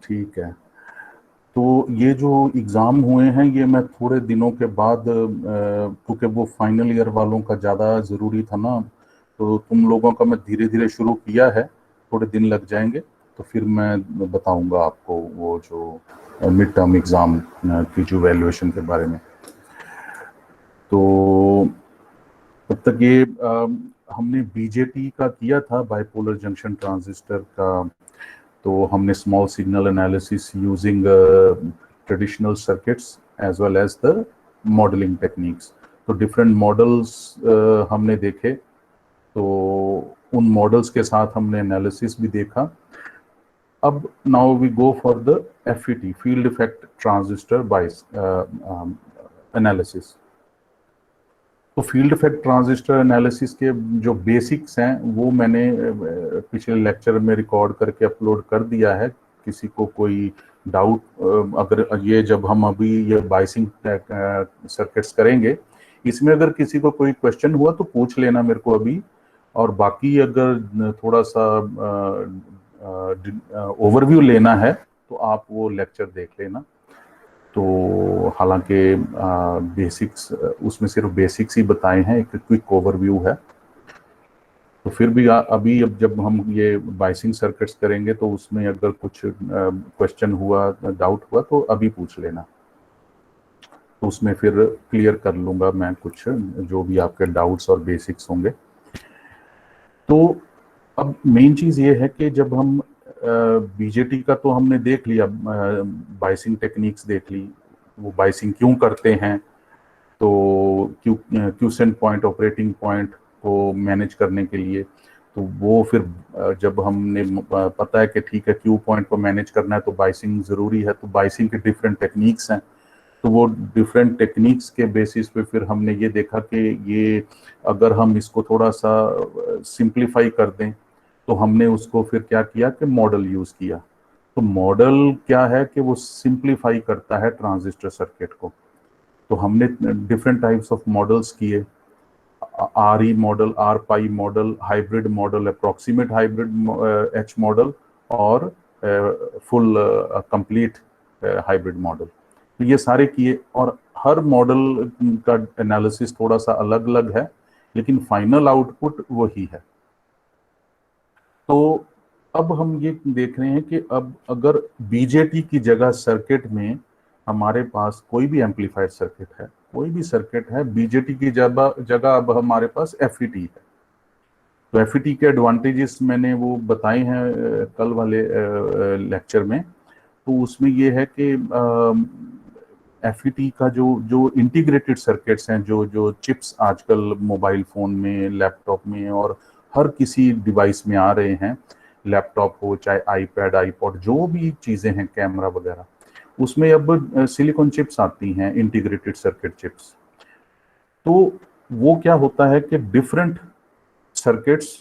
ठीक है। तो ये जो एग्ज़ाम हुए हैं ये मैं थोड़े दिनों के बाद, क्योंकि वो फाइनल ईयर वालों का ज़्यादा ज़रूरी था ना, तो तुम लोगों का मैं धीरे धीरे शुरू किया है, थोड़े दिन लग जाएंगे। तो फिर मैं बताऊंगा आपको वो जो मिड टर्म एग्ज़ाम की जो वैल्यूएशन के बारे में। तो तब तक ये हमने बीजेटी का किया था, बाइपोलर जंक्शन ट्रांजिस्टर का। तो हमने small signal analysis using traditional circuits as well as the modelling techniques. तो डिफरेंट मॉडल्स हमने देखे, तो उन मॉडल्स के साथ हमने एनालिसिस भी देखा। अब now we go for the FET, field effect transistor bias analysis. तो फील्ड इफेक्ट ट्रांजिस्टर एनालिसिस के जो बेसिक्स हैं वो मैंने पिछले लेक्चर में रिकॉर्ड करके अपलोड कर दिया है। किसी को कोई डाउट, अगर ये जब हम अभी ये बाइसिंग सर्किट्स करेंगे, इसमें अगर किसी को कोई क्वेश्चन हुआ तो पूछ लेना मेरे को अभी। और बाकी अगर थोड़ा सा ओवरव्यू लेना है तो आप वो लेक्चर देख लेना। तो हालांकि बेसिक्स उसमें सिर्फ बेसिक्स ही बताए हैं, एक क्विक ओवरव्यू है। तो फिर भी अभी अब जब हम ये बाइसिंग सर्किट्स करेंगे तो उसमें अगर कुछ क्वेश्चन हुआ, डाउट हुआ, तो अभी पूछ लेना। तो उसमें फिर क्लियर कर लूँगा मैं कुछ जो भी आपके डाउट्स और बेसिक्स होंगे। तो अब मेन चीज़ ये है कि जब हम बीजेटी का तो हमने देख लिया, बाइसिंग टेक्निक्स देख ली, वो बाइसिंग क्यों करते हैं। तो क्यूसेंट पॉइंट, ऑपरेटिंग पॉइंट को मैनेज करने के लिए, तो वो फिर जब हमने पता है कि ठीक है क्यू पॉइंट को मैनेज करना है तो बाइसिंग ज़रूरी है, तो बाइसिंग के डिफरेंट टेक्निक्स हैं। तो वो डिफरेंट टेक्निक्स के बेसिस पे फिर हमने ये देखा कि ये अगर हम इसको थोड़ा सा सिंप्लीफाई कर दें, तो हमने उसको फिर क्या किया कि मॉडल यूज़ किया। तो मॉडल क्या है कि वो सिंप्लीफाई करता है ट्रांजिस्टर सर्किट को। तो हमने डिफरेंट टाइप्स ऑफ मॉडल्स किए, r e model, r pi model, hybrid model, approximate hybrid h model, और फुल कंप्लीट हाइब्रिड मॉडल। तो ये सारे किए, और हर मॉडल का एनालिसिस थोड़ा सा अलग अलग है, लेकिन फाइनल आउटपुट वही है। तो अब हम ये देख रहे हैं कि अब अगर बीजेटी की जगह सर्किट में हमारे पास कोई भी एम्पलीफायर सर्किट है, कोई भी सर्किट है, बीजेटी की जगह अब हमारे पास एफईटी है। तो एफईटी के एडवांटेजेस मैंने वो बताए हैं कल वाले लेक्चर में। तो उसमें ये है कि एफईटी का जो जो इंटीग्रेटेड सर्किट्स हैं, जो जो चिप्स आजकल मोबाइल फ़ोन में, लैपटॉप में और हर किसी डिवाइस में आ रहे हैं, लैपटॉप हो चाहे आईपैड, आईपॉड, जो भी चीज़ें हैं, कैमरा वगैरह, उसमें अब सिलिकॉन चिप्स आती हैं, इंटीग्रेटेड सर्किट चिप्स। तो वो क्या होता है कि different circuits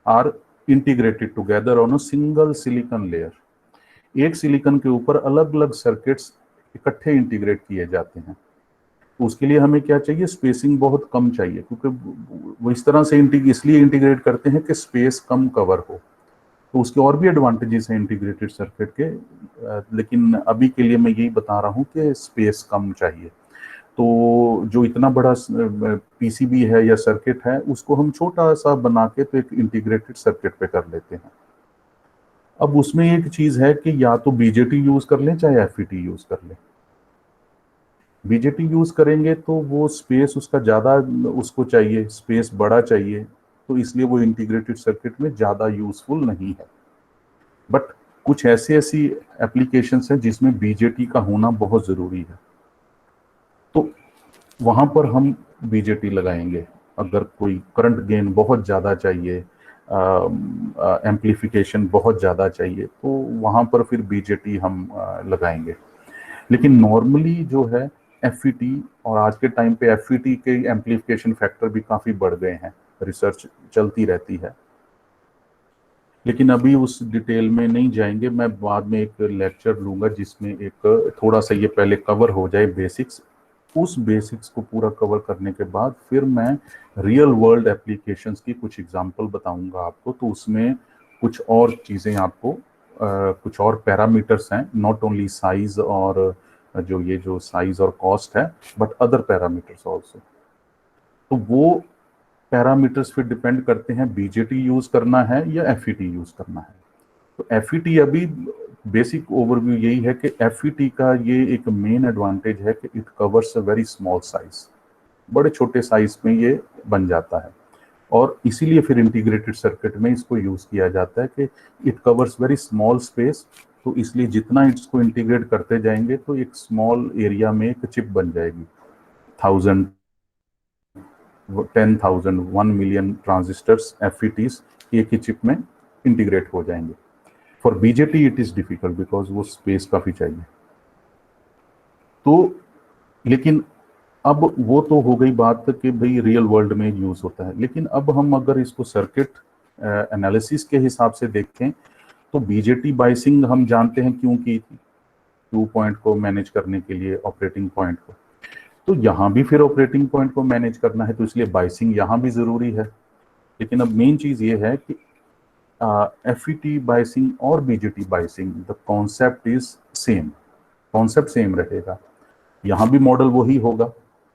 are integrated together on a single silicon layer. एक सिलिकॉन के ऊपर अलग अलग सर्किट्स इकट्ठे इंटीग्रेट किए जाते हैं। तो उसके लिए हमें क्या चाहिए, स्पेसिंग बहुत कम चाहिए, क्योंकि वो इस तरह से इसलिए इंटीग्रेट करते हैं कि स्पेस कम कवर हो। तो उसके और भी एडवांटेजेस हैं इंटीग्रेटेड सर्किट के, लेकिन अभी के लिए मैं यही बता रहा हूँ कि स्पेस कम चाहिए। तो जो इतना बड़ा पीसीबी है या सर्किट है, उसको हम छोटा सा बना के तो एक इंटीग्रेटेड सर्किट पे कर लेते हैं। अब उसमें एक चीज है कि या तो बीजेटी यूज कर लें चाहे एफईटी यूज कर लें। बीजेटी यूज करेंगे तो वो स्पेस उसका ज्यादा, उसको चाहिए स्पेस बड़ा चाहिए, तो इसलिए वो इंटीग्रेटेड सर्किट में ज्यादा यूजफुल नहीं है। बट कुछ ऐसी एप्लीकेशंस हैं जिसमें बीजेटी का होना बहुत जरूरी है, तो वहां पर हम बीजेटी लगाएंगे। अगर कोई करंट गेन बहुत ज़्यादा चाहिए, एम्पलीफिकेशन बहुत ज़्यादा चाहिए, तो वहां पर फिर बीजेटी हम लगाएंगे। लेकिन नॉर्मली जो है एफईटी, और आज के टाइम पे एफईटी के एम्पलीफिकेशन फैक्टर भी काफ़ी बढ़ गए हैं, रिसर्च चलती रहती है। लेकिन अभी उस डिटेल में नहीं जाएंगे, मैं बाद में एक लेक्चर लूँगा जिसमें एक थोड़ा सा ये पहले कवर हो जाए बेसिक्स। उस बेसिक्स को पूरा कवर करने के बाद फिर मैं रियल वर्ल्ड एप्लीकेशंस की कुछ एग्जांपल बताऊंगा आपको, तो उसमें कुछ और चीज़ें आपको कुछ और पैरामीटर्स हैं, नॉट ओनली साइज और जो साइज और कॉस्ट है, बट अदर पैरामीटर्स ऑल्सो। तो वो पैरामीटर्स फिर डिपेंड करते हैं बीजेटी यूज करना है या एफईटी यूज करना है। तो एफईटी अभी बेसिक ओवरव्यू यही है कि एफईटी का ये एक मेन एडवांटेज है कि it covers a very small size, बड़े छोटे साइज में ये बन जाता है, और इसीलिए फिर इंटीग्रेटेड सर्किट में इसको यूज किया जाता है कि it covers very small space. तो इसलिए जितना इसको इंटीग्रेट करते जाएंगे तो एक स्मॉल एरिया में एक चिप बन जाएगी। 1000, 10,000, 1 million ट्रांजिस्टर्स एफईटीज एक ही चिप में इंटीग्रेट हो जाएंगे। For BJT it is difficult because वो स्पेस काफी चाहिए। तो लेकिन अब वो तो हो गई बात कि भाई रियल वर्ल्ड में यूज होता है, लेकिन अब हम अगर इसको सर्किट एनालिसिस के हिसाब से देखें तो बीजेटी बाइसिंग हम जानते हैं क्यों की थी, 2 पॉइंट को मैनेज करने के लिए, ऑपरेटिंग पॉइंट को। तो यहाँ भी फिर ऑपरेटिंग पॉइंट को मैनेज करना है, तो इसलिए बाइसिंग यहाँ भी जरूरी है। लेकिन अब मेन चीज ये है कि एफईटी बाइसिंग और BJT biasing, the concept is same, concept same रहेगा। यहाँ भी मॉडल वही होगा,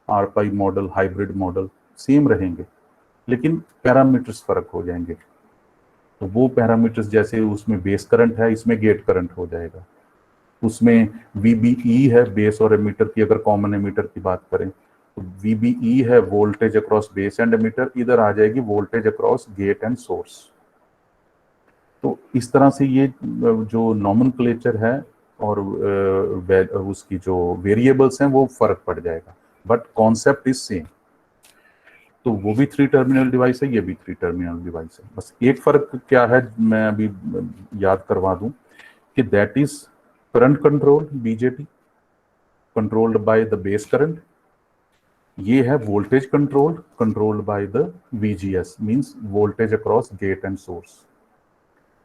आरपाई मॉडल, हाइब्रिड मॉडल सेम रहेंगे, लेकिन पैरामीटर्स फर्क हो जाएंगे। तो वो पैरामीटर्स जैसे उसमें बेस करंट है, इसमें गेट करंट हो जाएगा। उसमें वीबीई है बेस और एमीटर की, अगर कॉमन एमीटर की बात करें तो वीबीई है voltage across base and emitter, इधर आ जाएगी voltage across gate and source. तो इस तरह से ये जो नॉमेनक्लेचर है और उसकी जो वेरिएबल्स हैं वो फर्क पड़ जाएगा, बट कॉन्सेप्ट इज सेम। तो वो भी 3 टर्मिनल डिवाइस है, ये भी 3 टर्मिनल डिवाइस है। बस एक फर्क क्या है मैं अभी याद करवा दूं कि that is current control, BJT controlled by the base current. ये है voltage control, controlled by the VGS, means voltage across gate and source.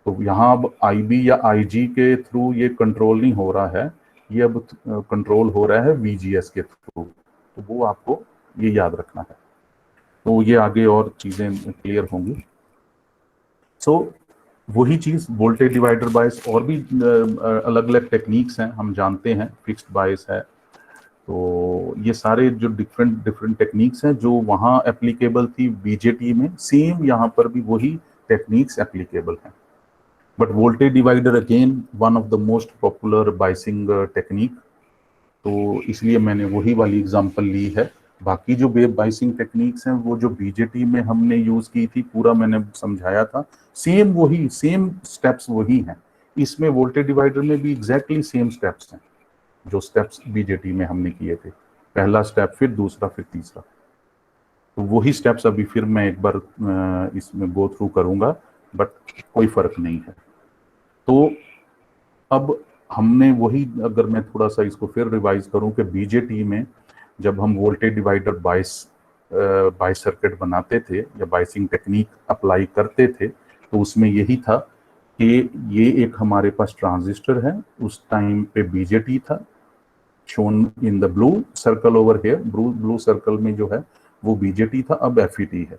तो यहाँ अब आईबी या आईजी के थ्रू ये कंट्रोल नहीं हो रहा है, ये अब कंट्रोल हो रहा है वीजीएस के थ्रू। तो वो आपको ये याद रखना है, तो ये आगे और चीजें क्लियर होंगी। सो वही चीज वोल्टेज डिवाइडर बायस, और भी अलग अलग टेक्निक्स हैं हम जानते हैं, फिक्स्ड बायस है। तो ये सारे जो डिफरेंट डिफरेंट टेक्निक्स हैं जो वहाँ एप्लीकेबल थी बीजेटी में, सेम यहाँ पर भी वही टेक्निक्स एप्लीकेबल हैं। But voltage divider again one of the most popular biasing technique, तो इसलिए मैंने वही वाली एग्जांपल ली है। बाकी जो वेव बाइसिंग टेक्निक्स हैं वो जो बीजेटी में हमने यूज की थी, पूरा मैंने समझाया था, सेम वही, सेम स्टेप्स वही हैं। इसमें वोल्टेज डिवाइडर में भी एग्जैक्टली सेम स्टेप्स हैं जो स्टेप्स बीजेटी में हमने किए थे, पहला स्टेप फिर दूसरा फिर तीसरा। तो वही स्टेप्स अभी फिर मैं एक बार इसमें गो थ्रू करूंगा, बट कोई फर्क नहीं है। तो अब हमने वही, अगर मैं थोड़ा सा इसको फिर रिवाइज करूं कि बीजेटी में जब हम वोल्टेज डिवाइडर बाइस सर्किट बनाते थे या बाइसिंग टेक्निक अप्लाई करते थे, तो उसमें यही था कि ये एक हमारे पास ट्रांजिस्टर है, उस टाइम पे बीजेटी था, shown in the blue circle over here, blue circle में जो है वो बीजेटी था, अब एफईटी है।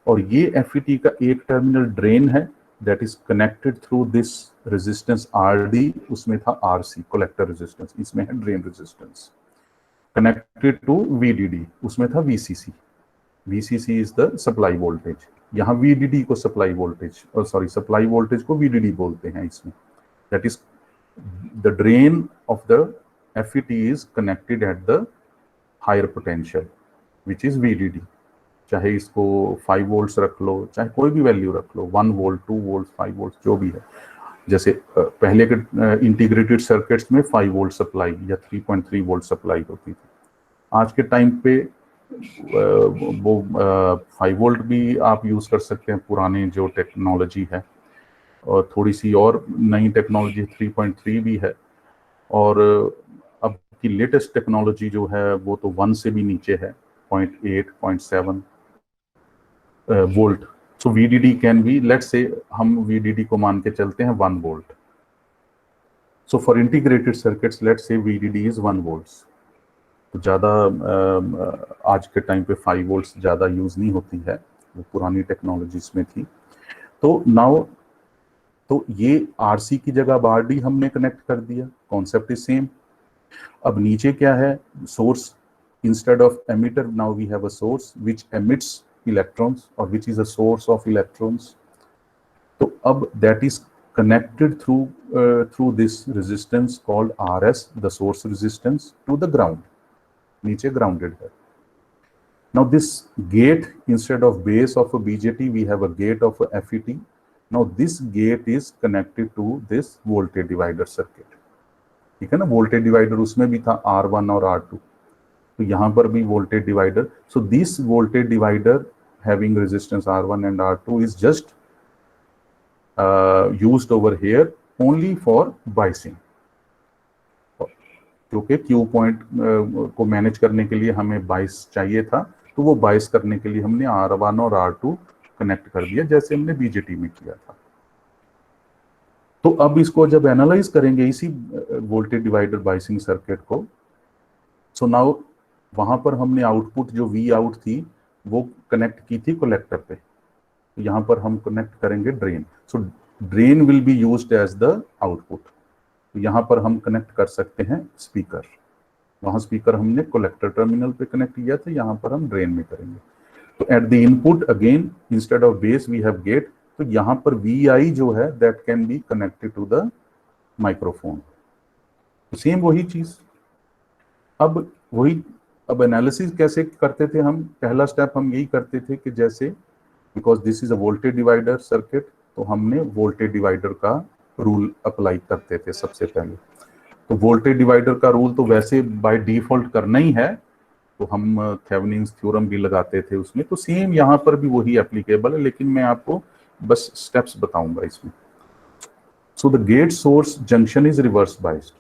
और ये एफईटी का एक टर्मिनल ड्रेन है, that is connected through this resistance RD, उसमें था आरसी कलेक्टर रेजिस्टेंस, इसमें है drain resistance. Connected to VDD, उसमें था VCC, VCC is the supply voltage. यहाँ वीडीडी को supply voltage, sorry supply voltage को वीडीडी बोलते हैं इसमें। That is the drain of the FET is connected at the higher potential which is VDD. चाहे इसको 5 वोल्ट्स रख लो, चाहे कोई भी वैल्यू रख लो, 1 वोल्ट, 2 वोल्ट, 5 वोल्ट, जो भी है। जैसे पहले के इंटीग्रेटेड सर्किट्स में 5 वोल्ट सप्लाई या 3.3 वोल्ट सप्लाई होती थी। आज के टाइम पे वो 5 वोल्ट भी आप यूज कर सकते हैं, पुराने जो टेक्नोलॉजी है, और थोड़ी सी और नई टेक्नोलॉजी 3.3 भी है, और अब की लेटेस्ट टेक्नोलॉजी जो है वो तो 1 से भी नीचे है, 0.8, 0.7 volt. So VDD can be, let's say हम वीडीडी को मान के चलते हैं 1 volt. So for integrated circuits let's say VDD is 1 volts. तो ज़्यादा आज के टाइम पे 5 वोल्ट्स ज़्यादा यूज़ नहीं होती है, वो पुरानी टेक्नोलॉजीज में थी। तो नाउ तो ये आरसी की जगह आरडी हमने कनेक्ट कर दिया, कॉन्सेप्ट इज सेम। अब नीचे क्या है, source, instead of emitter now we have a source which emits electrons और which is a source of electrons. तो अब that is connected through this resistance called RS, the source resistance, to the ground. नीचे grounded है. Now this gate, instead of base of a BJT, we have a gate of a FET. Now this gate is connected to this voltage divider circuit. ठीक है ना, voltage divider उसमें भी था R1 और R2, तो यहाँ पर भी voltage divider. So this voltage divider having resistance R1 and R2 is just used over here only for biasing. क्योंकि Q पॉइंट को मैनेज करने के लिए हमें बाइस चाहिए था, तो वो बाइस करने के लिए हमने R1 और R2 कनेक्ट कर दिया, जैसे हमने बीजेटी में किया था। तो अब इसको जब एनालाइज करेंगे इसी वोल्टेज डिवाइडर बाइसिंग सर्किट को, सो नाउ वहां पर हमने आउटपुट जो वी आउट थी वो कनेक्ट की थी कलेक्टर पे, यहाँ पर हम कनेक्ट करेंगे drain. So drain will be used as the output. तो यहाँ पर हम कनेक्ट कर सकते हैं स्पीकर, वहां स्पीकर हमने कलेक्टर टर्मिनल पे कनेक्ट किया था, यहाँ पर हम ड्रेन में करेंगे। तो at the input again instead of base we have gate, तो यहाँ पर VI जो है that can be connected to the microphone. तो सेम वही चीज, अब एनालिसिस कैसे करते थे हम, पहला स्टेप हम यही करते थे कि जैसे because this is a voltage divider circuit, तो हमने वोल्टेज डिवाइडर का रूल अप्लाई करते थे सबसे पहले। तो वोल्टेज डिवाइडर का रूल तो वैसे बाय डिफॉल्ट करना ही है, तो हम थेवेनिन्स थ्योरम भी लगाते थे उसमें, तो सेम यहाँ पर भी वही एप्लीकेबल है, लेकिन मैं आपको बस स्टेप्स बताऊंगा इसमें। So the gate source junction is reverse biased.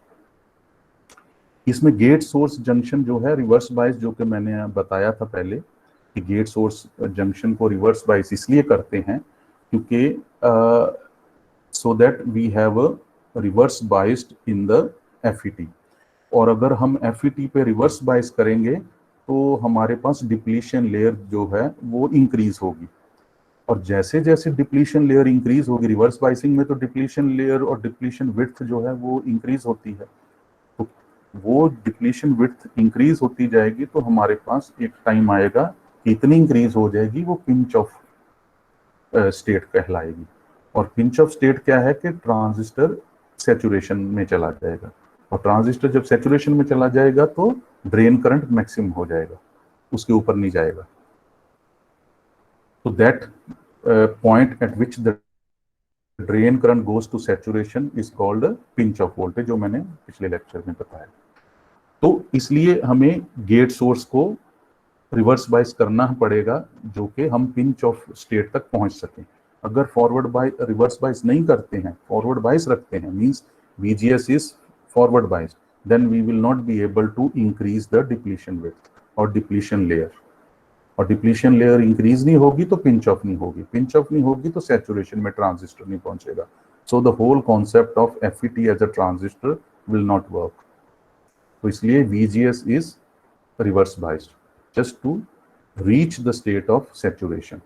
इसमें गेट सोर्स जंक्शन जो है रिवर्स बाइस, जो कि मैंने बताया था पहले कि गेट सोर्स जंक्शन को रिवर्स बाइस इसलिए करते हैं क्योंकि so that we have a reverse biased in the FET, और अगर हम FET पे रिवर्स बाइस करेंगे तो हमारे पास डिप्लीशन लेयर जो है वो इंक्रीज होगी, और जैसे जैसे डिप्लीशन लेयर इंक्रीज होगी, रिवर्स बाइसिंग में तो डिप्लीशन लेयर और डिप्लीशन विड्थ जो है वो इंक्रीज होती है, तो वो डिप्लीशन विड्थ इंक्रीज होती जाएगी, तो हमारे पास एक टाइम आएगा कि इतनी इंक्रीज हो जाएगी वो पिंच ऑफ स्टेट कहलाएगी। और पिंच ऑफ स्टेट क्या है कि ट्रांजिस्टर सैचुरेशन में चला जाएगा, और ट्रांजिस्टर जब सैचुरेशन में चला जाएगा तो ड्रेन करंट मैक्सिमम हो जाएगा, उसके ऊपर नहीं जाएगा। तो that point at which the drain current goes to saturation is called pinch off voltage, जो मैंने पिछले लेक्चर में बताया। तो इसलिए हमें गेट सोर्स को रिवर्स बाइस करना पड़ेगा, जो कि हम पिंच ऑफ स्टेट तक पहुंच सकें। अगर फॉरवर्ड बाय रिवर्स बाइस नहीं करते हैं, फॉरवर्ड बाइस रखते हैं, means VGS is forward bias, then we will not be able to increase the depletion width और डिप्लीशन लेयर, और डिप्लीशन लेयर इंक्रीज नहीं होगी तो पिंच ऑफ नहीं होगी, पिंच ऑफ नहीं होगी तो सैचुरेशन में ट्रांजिस्टर नहीं पहुंचेगा। So the whole concept of FET as a transistor will not work. तो इसलिए VGS is reverse biased just to reach the state of saturation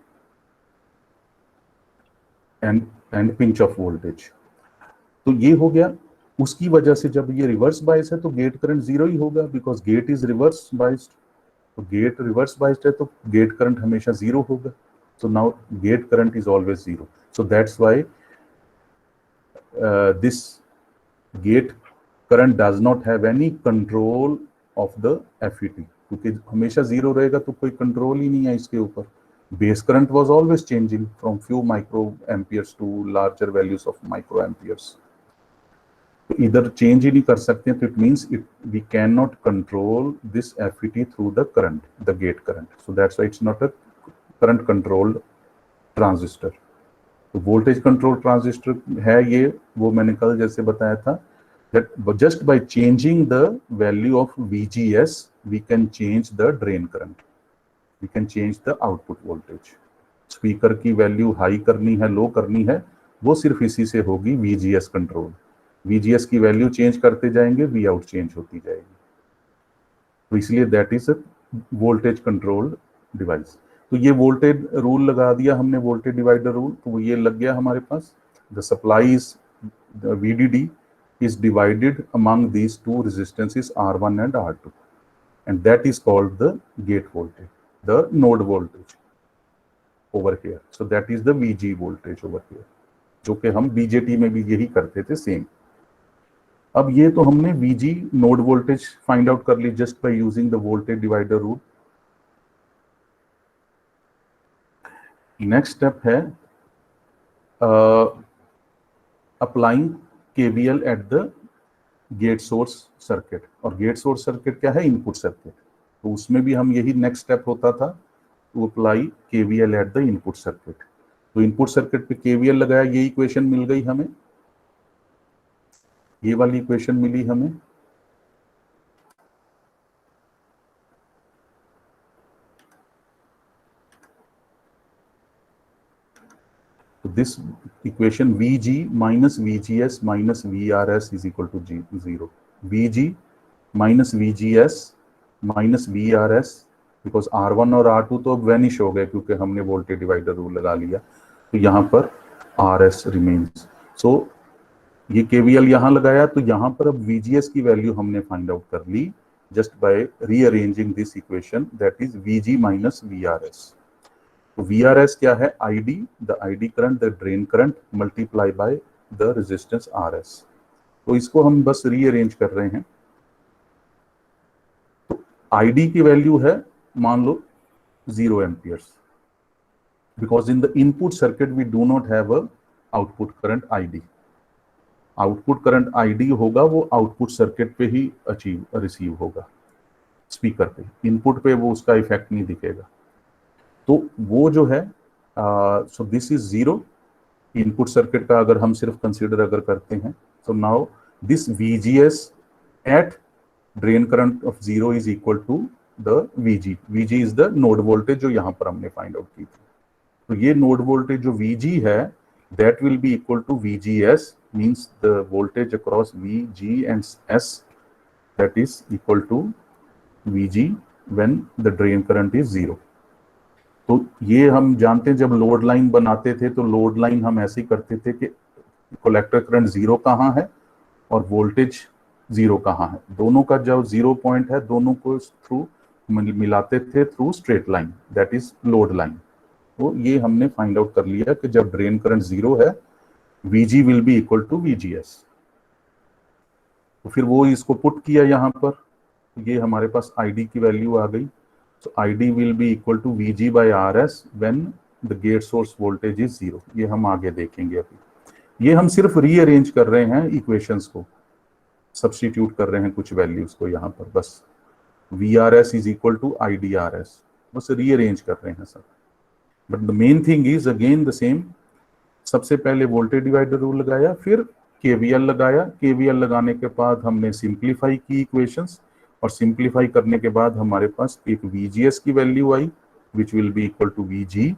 and pinch of voltage। तो ये हो गया। उसकी वजह से जब ये रिवर्स बाइस है तो गेट करंट जीरो ही होगा, because gate is reverse biased. तो गेट रिवर्स बाइस्ड है तो गेट करंट हमेशा जीरो होगा। so now gate current is always zero, so that's why this gate current does not have any control of the FET, क्योंकि हमेशा zero रहेगा तो कोई कंट्रोल ही नहीं है इसके ऊपर। Base current was always changing from few micro amperes to larger values of micro amperes, तो इधर चेंज ही नहीं कर सकते, तो it means it we can not control this FET through the current, the gate current, so that's why it's not a current controlled transistor. तो voltage control transistor है ये, वो मैंने कल जैसे बताया था, that just by changing the value of VGS we can change the drain current, we can change the output voltage। Speaker की वैल्यू हाई करनी है, लो करनी है, वो सिर्फ इसी से होगी, VGS कंट्रोल। VGS की वैल्यू चेंज करते जाएंगे, V आउट चेंज होती जाएगी, तो इसलिए that is voltage controlled device. तो ये वोल्टेज रूल लगा दिया हमने, वोल्टेज डिवाइडर रूल, तो ये लग गया हमारे पास। The supply is the VDD is divided among these two resistances R1 and R2, and that is called the gate voltage, the node voltage over here. So that is the VG voltage over here, जो कि हम BJT में भी यही करते थे same. अब ये तो हमने VG node voltage find out कर ली just by using the voltage divider rule. Next step है applying KVL at the gate source circuit. और गेट सोर्स सर्किट क्या है? Input circuit. तो उसमें भी हम यही नेक्स्ट स्टेप होता था, to apply KVL at the input circuit. तो इनपुट सर्किट पे KVL लगाया, ये इक्वेशन मिल गई हमें, ये वाली इक्वेशन मिली हमें। तो this equation VG minus VGS minus VRS is equal to 0। VG minus VGS minus VRS, because R1 और R2 तो अब वैनिश हो गए क्योंकि हमने वोल्टेज डिवाइडर रूल लगा लिया, तो यहाँ पर RS रिमेन्स। सो ये KVL यहाँ लगाया, तो यहाँ पर अब VGS की वैल्यू हमने फाइंड आउट कर ली just by rearranging this equation, that is VG minus VRS। तो VRS क्या है? ID, the ID current, the drain current multiply by the resistance RS। तो इसको हम बस रीअरेंज कर रहे हैं। तो ID की वैल्यू है मान लो 0 amperes, because in the input circuit we do not have a output current ID। Output current ID होगा वो आउटपुट सर्किट पे ही रिसीव होगा, स्पीकर पे। इनपुट पे वो उसका इफेक्ट नहीं दिखेगा। तो वो जो है so this is 0 input circuit का अगर हम सिर्फ कंसीडर अगर करते हैं। So now this VGS at drain current of 0 is equal to the VG। VG is the node voltage जो यहाँ पर हमने फाइंड आउट की थी। तो ये नोड वोल्टेज जो VG है, that will be equal to VGS, means the voltage across VG and S, that is equal to VG when the drain current is 0। तो ये हम जानते हैं, जब लोड लाइन बनाते थे तो लोड लाइन हम ऐसे ही करते थे कि कलेक्टर करंट 0 कहाँ है और वोल्टेज 0 कहाँ है, दोनों का जो 0 पॉइंट है दोनों को थ्रू मिलाते थे through straight line, that is load line. तो ये हमने फाइंड आउट कर लिया कि जब ड्रेन करंट 0 है, VG will be equal to VGS। तो फिर वो इसको पुट किया यहाँ पर, ये हमारे पास ID की वैल्यू आ गई। तो ID will be equal to VG by RS when the gate source voltage is 0। ये हम आगे देखेंगे। अभी ये हम सिर्फ रीअरेंज कर रहे हैं इक्वेशंस को, सब्स्टिट्यूट कर रहे हैं कुछ वैल्यूज को यहाँ पर, बस VRS is equal to IDRS, बस रीअरेंज कर रहे हैं सब। But the main thing is again the same. सबसे पहले वोल्टेज डिवाइडर रूल लगाया, फिर KVL लगाया। KVL लगाने के बाद हमने सिंप्लीफाई की इक्वेशंस, और सिंप्लीफाई करने के बाद हमारे पास एक VGS की वैल्यू आई which will be equal to VG,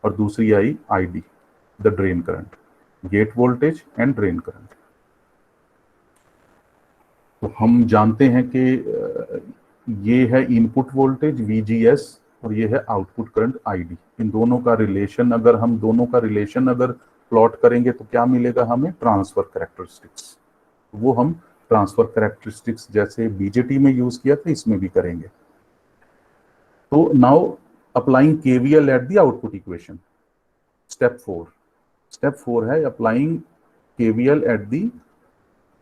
और दूसरी आई ID, the drain current, gate voltage and drain current. तो हम जानते हैं कि ये है इनपुट वोल्टेज VGS और ये है आउटपुट करंट ID। इन दोनों का रिलेशन अगर प्लॉट करेंगे तो क्या मिलेगा हमें? Transfer characteristics. वो हम ट्रांसफर कैरेक्टरिस्टिक्स जैसे BJT में यूज किया था इसमें भी करेंगे। तो now applying KVL at the output equation, step 4 है applying KVL at the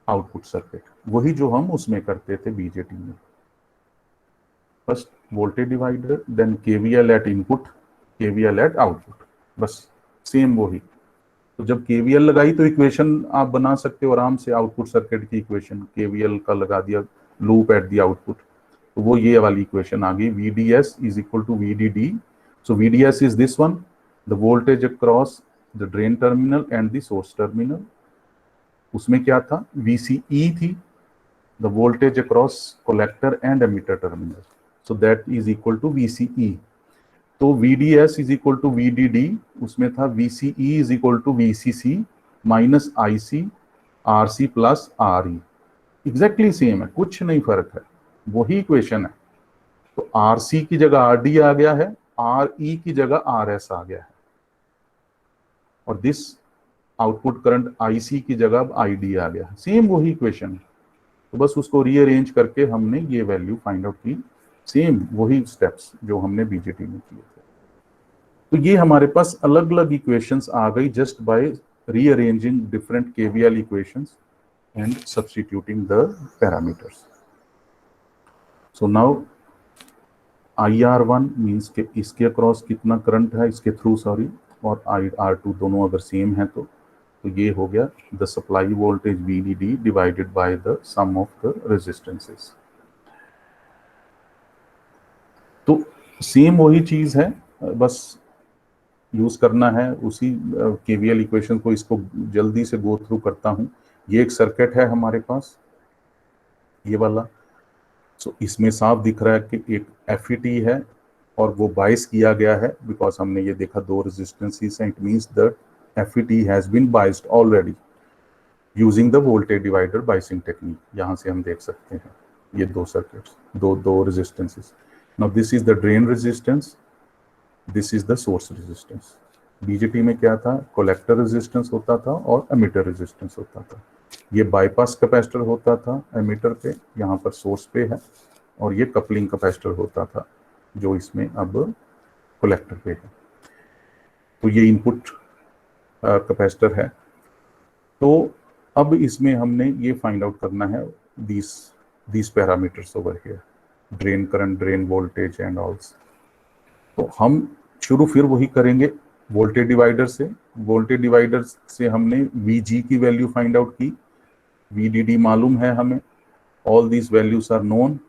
output circuit, वही जो हम उसमें करते थे BJT में। First voltage divider, then KVL at input, KVL at output, बस सेम वही। तो जब KVL लगाई तो इक्वेशन आप बना सकते हो आराम से, आउटपुट सर्किट की इक्वेशन KVL का लगा दिया, लूप एट द आउटपुट, तो वो ये वाली इक्वेशन आ गई, VDS is equal to VDD। So VDS is this one, the voltage across the drain terminal and the source terminal. उसमें क्या था? VCE थी, the voltage across collector and emitter terminal, so that is equal to VCE। तो VDS is equal to VDD, उसमें था VCE is equal to VCC minus IC RC plus RE। Exactly same है, कुछ नहीं फर्क है, वही इक्वेशन है। तो RC की जगह RD आ गया है, RE की जगह RS आ गया है, और दिस आउटपुट करंट आईसी की जगह अब आईडी आ गया, सेम वही इक्वेशन, तो बस उसको रीअरेंज करके हमने ये वैल्यू फाइंड आउट की, सेम वही स्टेप्स जो हमने बीजेटी में किए थे। तो ये हमारे पास अलग अलग इक्वेशंस आ गई just by rearranging different KVL equations and substituting the parameters. So now IR1 means के इसके अक्रॉस कितना करंट है, इसके थ्रू सॉरी, और IR2 दोनों अगर सेम है तो ये हो गया the supply voltage VDD divided by the sum of the resistances. तो सेम वही चीज है, बस यूज करना है उसी केवीएल इक्वेशन को। इसको जल्दी से गो थ्रू करता हूं। ये एक सर्किट है हमारे पास, ये वाला। सो इसमें साफ दिख रहा है कि एक FET है और वो बाइस किया गया है, बिकॉज हमने ये देखा दो रेजिस्टेंसेस हैं, it means that FET has been biased already using the voltage divider biasing technique. यहां से हम देख सकते हैं ये दो सर्किट्स, दो resistances. Now this is the drain resistance, this is the source resistance. BJT में क्या था, कलेक्टर रेजिस्टेंस होता था और एमिटर रेजिस्टेंस होता था। ये बाईपास कैपेसिटर होता था एमिटर पे, यहाँ पर सोर्स पे है, और ये कपलिंग कैपेसिटर होता था जो इसमें अब कलेक्टर पे है। तो ये इनपुट कैपेसिटर है। तो अब इसमें हमने ये फाइंड आउट करना है these parameters over here, drain current, drain voltage and else. तो हम शुरू फिर वही करेंगे वोल्टेज डिवाइडर से। वोल्टेज डिवाइडर से हमने VG की वैल्यू फाइंड आउट की, VDD मालूम है हमें, all these values are known,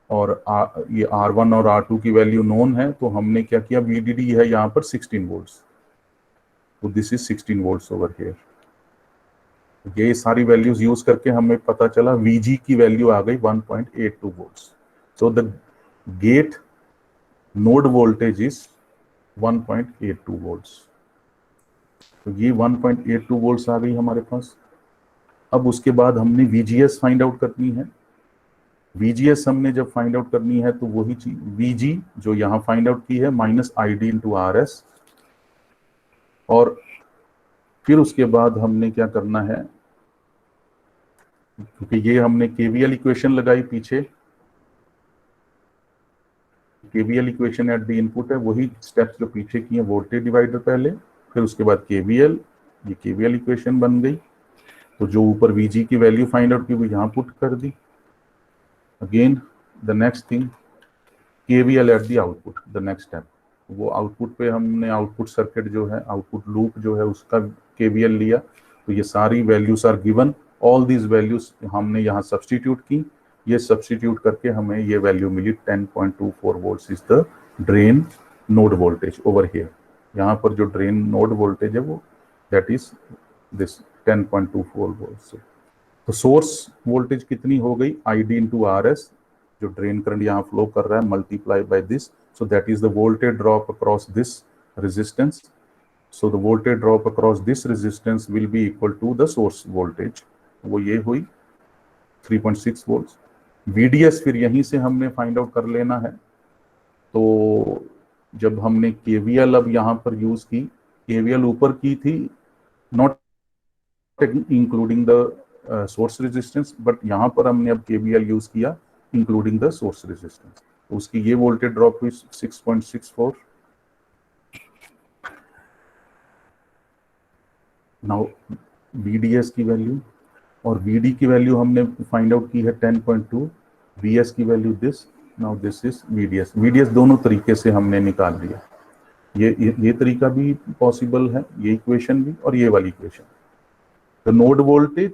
और ये R1 और R2 की वैल्यू नोन है। तो हमने क्या किया, VDD है यहाँ पर 16 वोल्ट्स, तो this is 16 volts over here. ये सारी वैल्यूज यूज करके हमें पता चला VG की वैल्यू आ गई 1.82 volts. So the gate node voltage is 1.82 volts. तो ये 1.82 वोल्ट्स आ गई हमारे पास। अब उसके बाद हमने VGS फाइंड आउट करनी है। VGS हमने जब फाइंड आउट करनी है तो वही चीज VG जो यहाँ फाइंड आउट की है माइनस ID इंटू RS, और फिर उसके बाद हमने क्या करना है, क्योंकि ये हमने KVL इक्वेशन लगाई पीछे, KVL equation eight the input है, वही स्टेप्स जो पीछे किए, वोल्टेज डिवाइडर पहले, फिर उसके बाद KVL, ये KVL इक्वेशन बन गई। तो जो ऊपर VG की वैल्यू फाइंड आउट की वो यहाँ पुट कर दी। Again the next thing, KVL at the output, the next step, वो आउटपुट पे हमने आउटपुट सर्किट जो है, आउटपुट लूप जो है उसका KVL लिया। तो ये सारी values are given, all these values हमने यहाँ सब्स्टिट्यूट की। ये सब्स्टिट्यूट करके हमें ये वैल्यू मिली 10.24 volts is the drain node voltage over here. यहाँ पर जो ड्रेन नोड वोल्टेज है वो दैट इज दिस 10.24 वोल्ट्स। तो सोर्स वोल्टेज कितनी हो गई, ID इंटू RS, जो ड्रेन करंट यहाँ फ्लो कर रहा है, multiply by this, so that is the voltage drop across this resistance. So the voltage drop across this resistance will be equal to the source voltage, वो ये हुई 3.6 volts. VDS फिर यहीं से हमने फाइंड आउट कर लेना है। तो जब हमने KVL अब यहाँ पर यूज की, KVL ऊपर की थी not including the source resistance, but यहाँ पर हमने अब KVL यूज किया इंक्लूडिंग द सोर्स रेजिस्टेंस। तो उसकी ये वोल्टेज ड्रॉप हुई 6.64। नाउ VDS की वैल्यू और VD की वैल्यू हमने फाइंड आउट की है 10.2, VS की value this, now this is VDS। VDS दोनों तरीके से हमने निकाल लिया, ये तरीका भी पॉसिबल है, ये इक्वेशन भी और ये वाली equation. The node voltage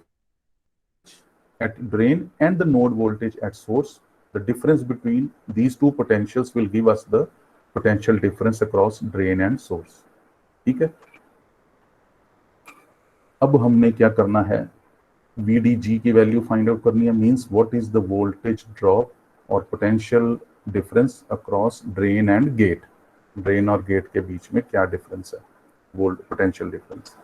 at drain and the node voltage at source, the difference between these two potentials will give us the potential difference across drain and source। ठीक है, अब हमने क्या करना है, VDG की वैल्यू फाइंड आउट करनी है, means what is the voltage drop और potential difference across drain and gate. Drain और गेट के बीच में क्या डिफरेंस है, वोल्ट पोटेंशियल डिफरेंस।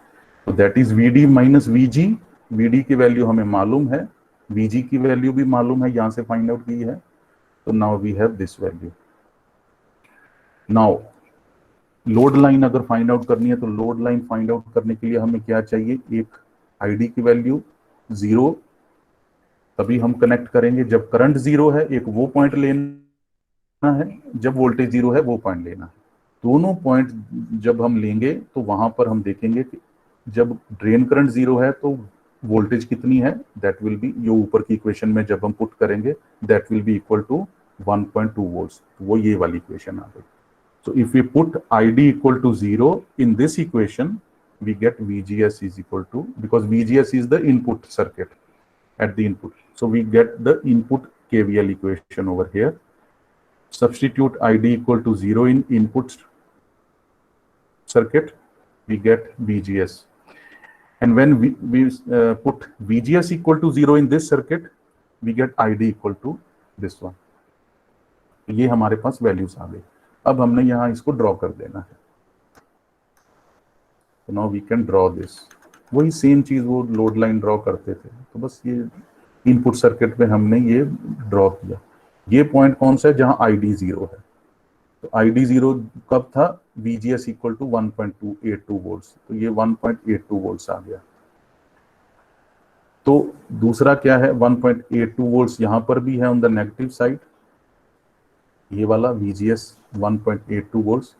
तो that is VD minus VG। VD की वैल्यू हमें मालूम है, VG की वैल्यू भी मालूम है, यहां से फाइंड आउट की है। तो now we have this value. Now load line अगर फाइंड आउट करनी है तो लोड लाइन फाइंड आउट करने के लिए हमें क्या चाहिए, एक आईडी की वैल्यू 0, तभी हम कनेक्ट करेंगे। जब करंट 0 है एक वो पॉइंट लेना है, जब वोल्टेज 0 है वो पॉइंट लेना है। दोनों पॉइंट जब हम लेंगे तो वहां पर हम देखेंगे कि जब ड्रेन करंट 0 है तो वोल्टेज कितनी है, दैट विल बी, ये ऊपर की इक्वेशन में जब हम पुट करेंगे that will be equal to 1.2 volts, वो ये वाली इक्वेशन आ गई। So if we put ID equal to 0 in this equation, we get VGS is equal to, because VGS is the input circuit at the input. So we get the input KVL equation over here. Substitute ID equal to 0 in input circuit, we get VGS. And when we put VGS equal to 0 in this circuit, we get ID equal to this one. ये हमारे पास values आ गई। अब हमने यहाँ इसको draw कर देना है। तो now we can draw this, वही सेम चीज वो लोड लाइन ड्रॉ करते थे, तो बस ये इनपुट सर्किट में हमने ये ड्रॉ किया। ये पॉइंट कौन सा है, जहां ID 0 है। तो ID 0 कब था, VGS इक्वल टू 1.282 वोल्ट्स, तो ये 1.82 वोल्ट्स आ गया। तो दूसरा क्या है, 1.82 वोल्ट्स यहां पर भी है ऑन द नेगेटिव साइड, ये वाला VGS 1.82 वोल्ट्स।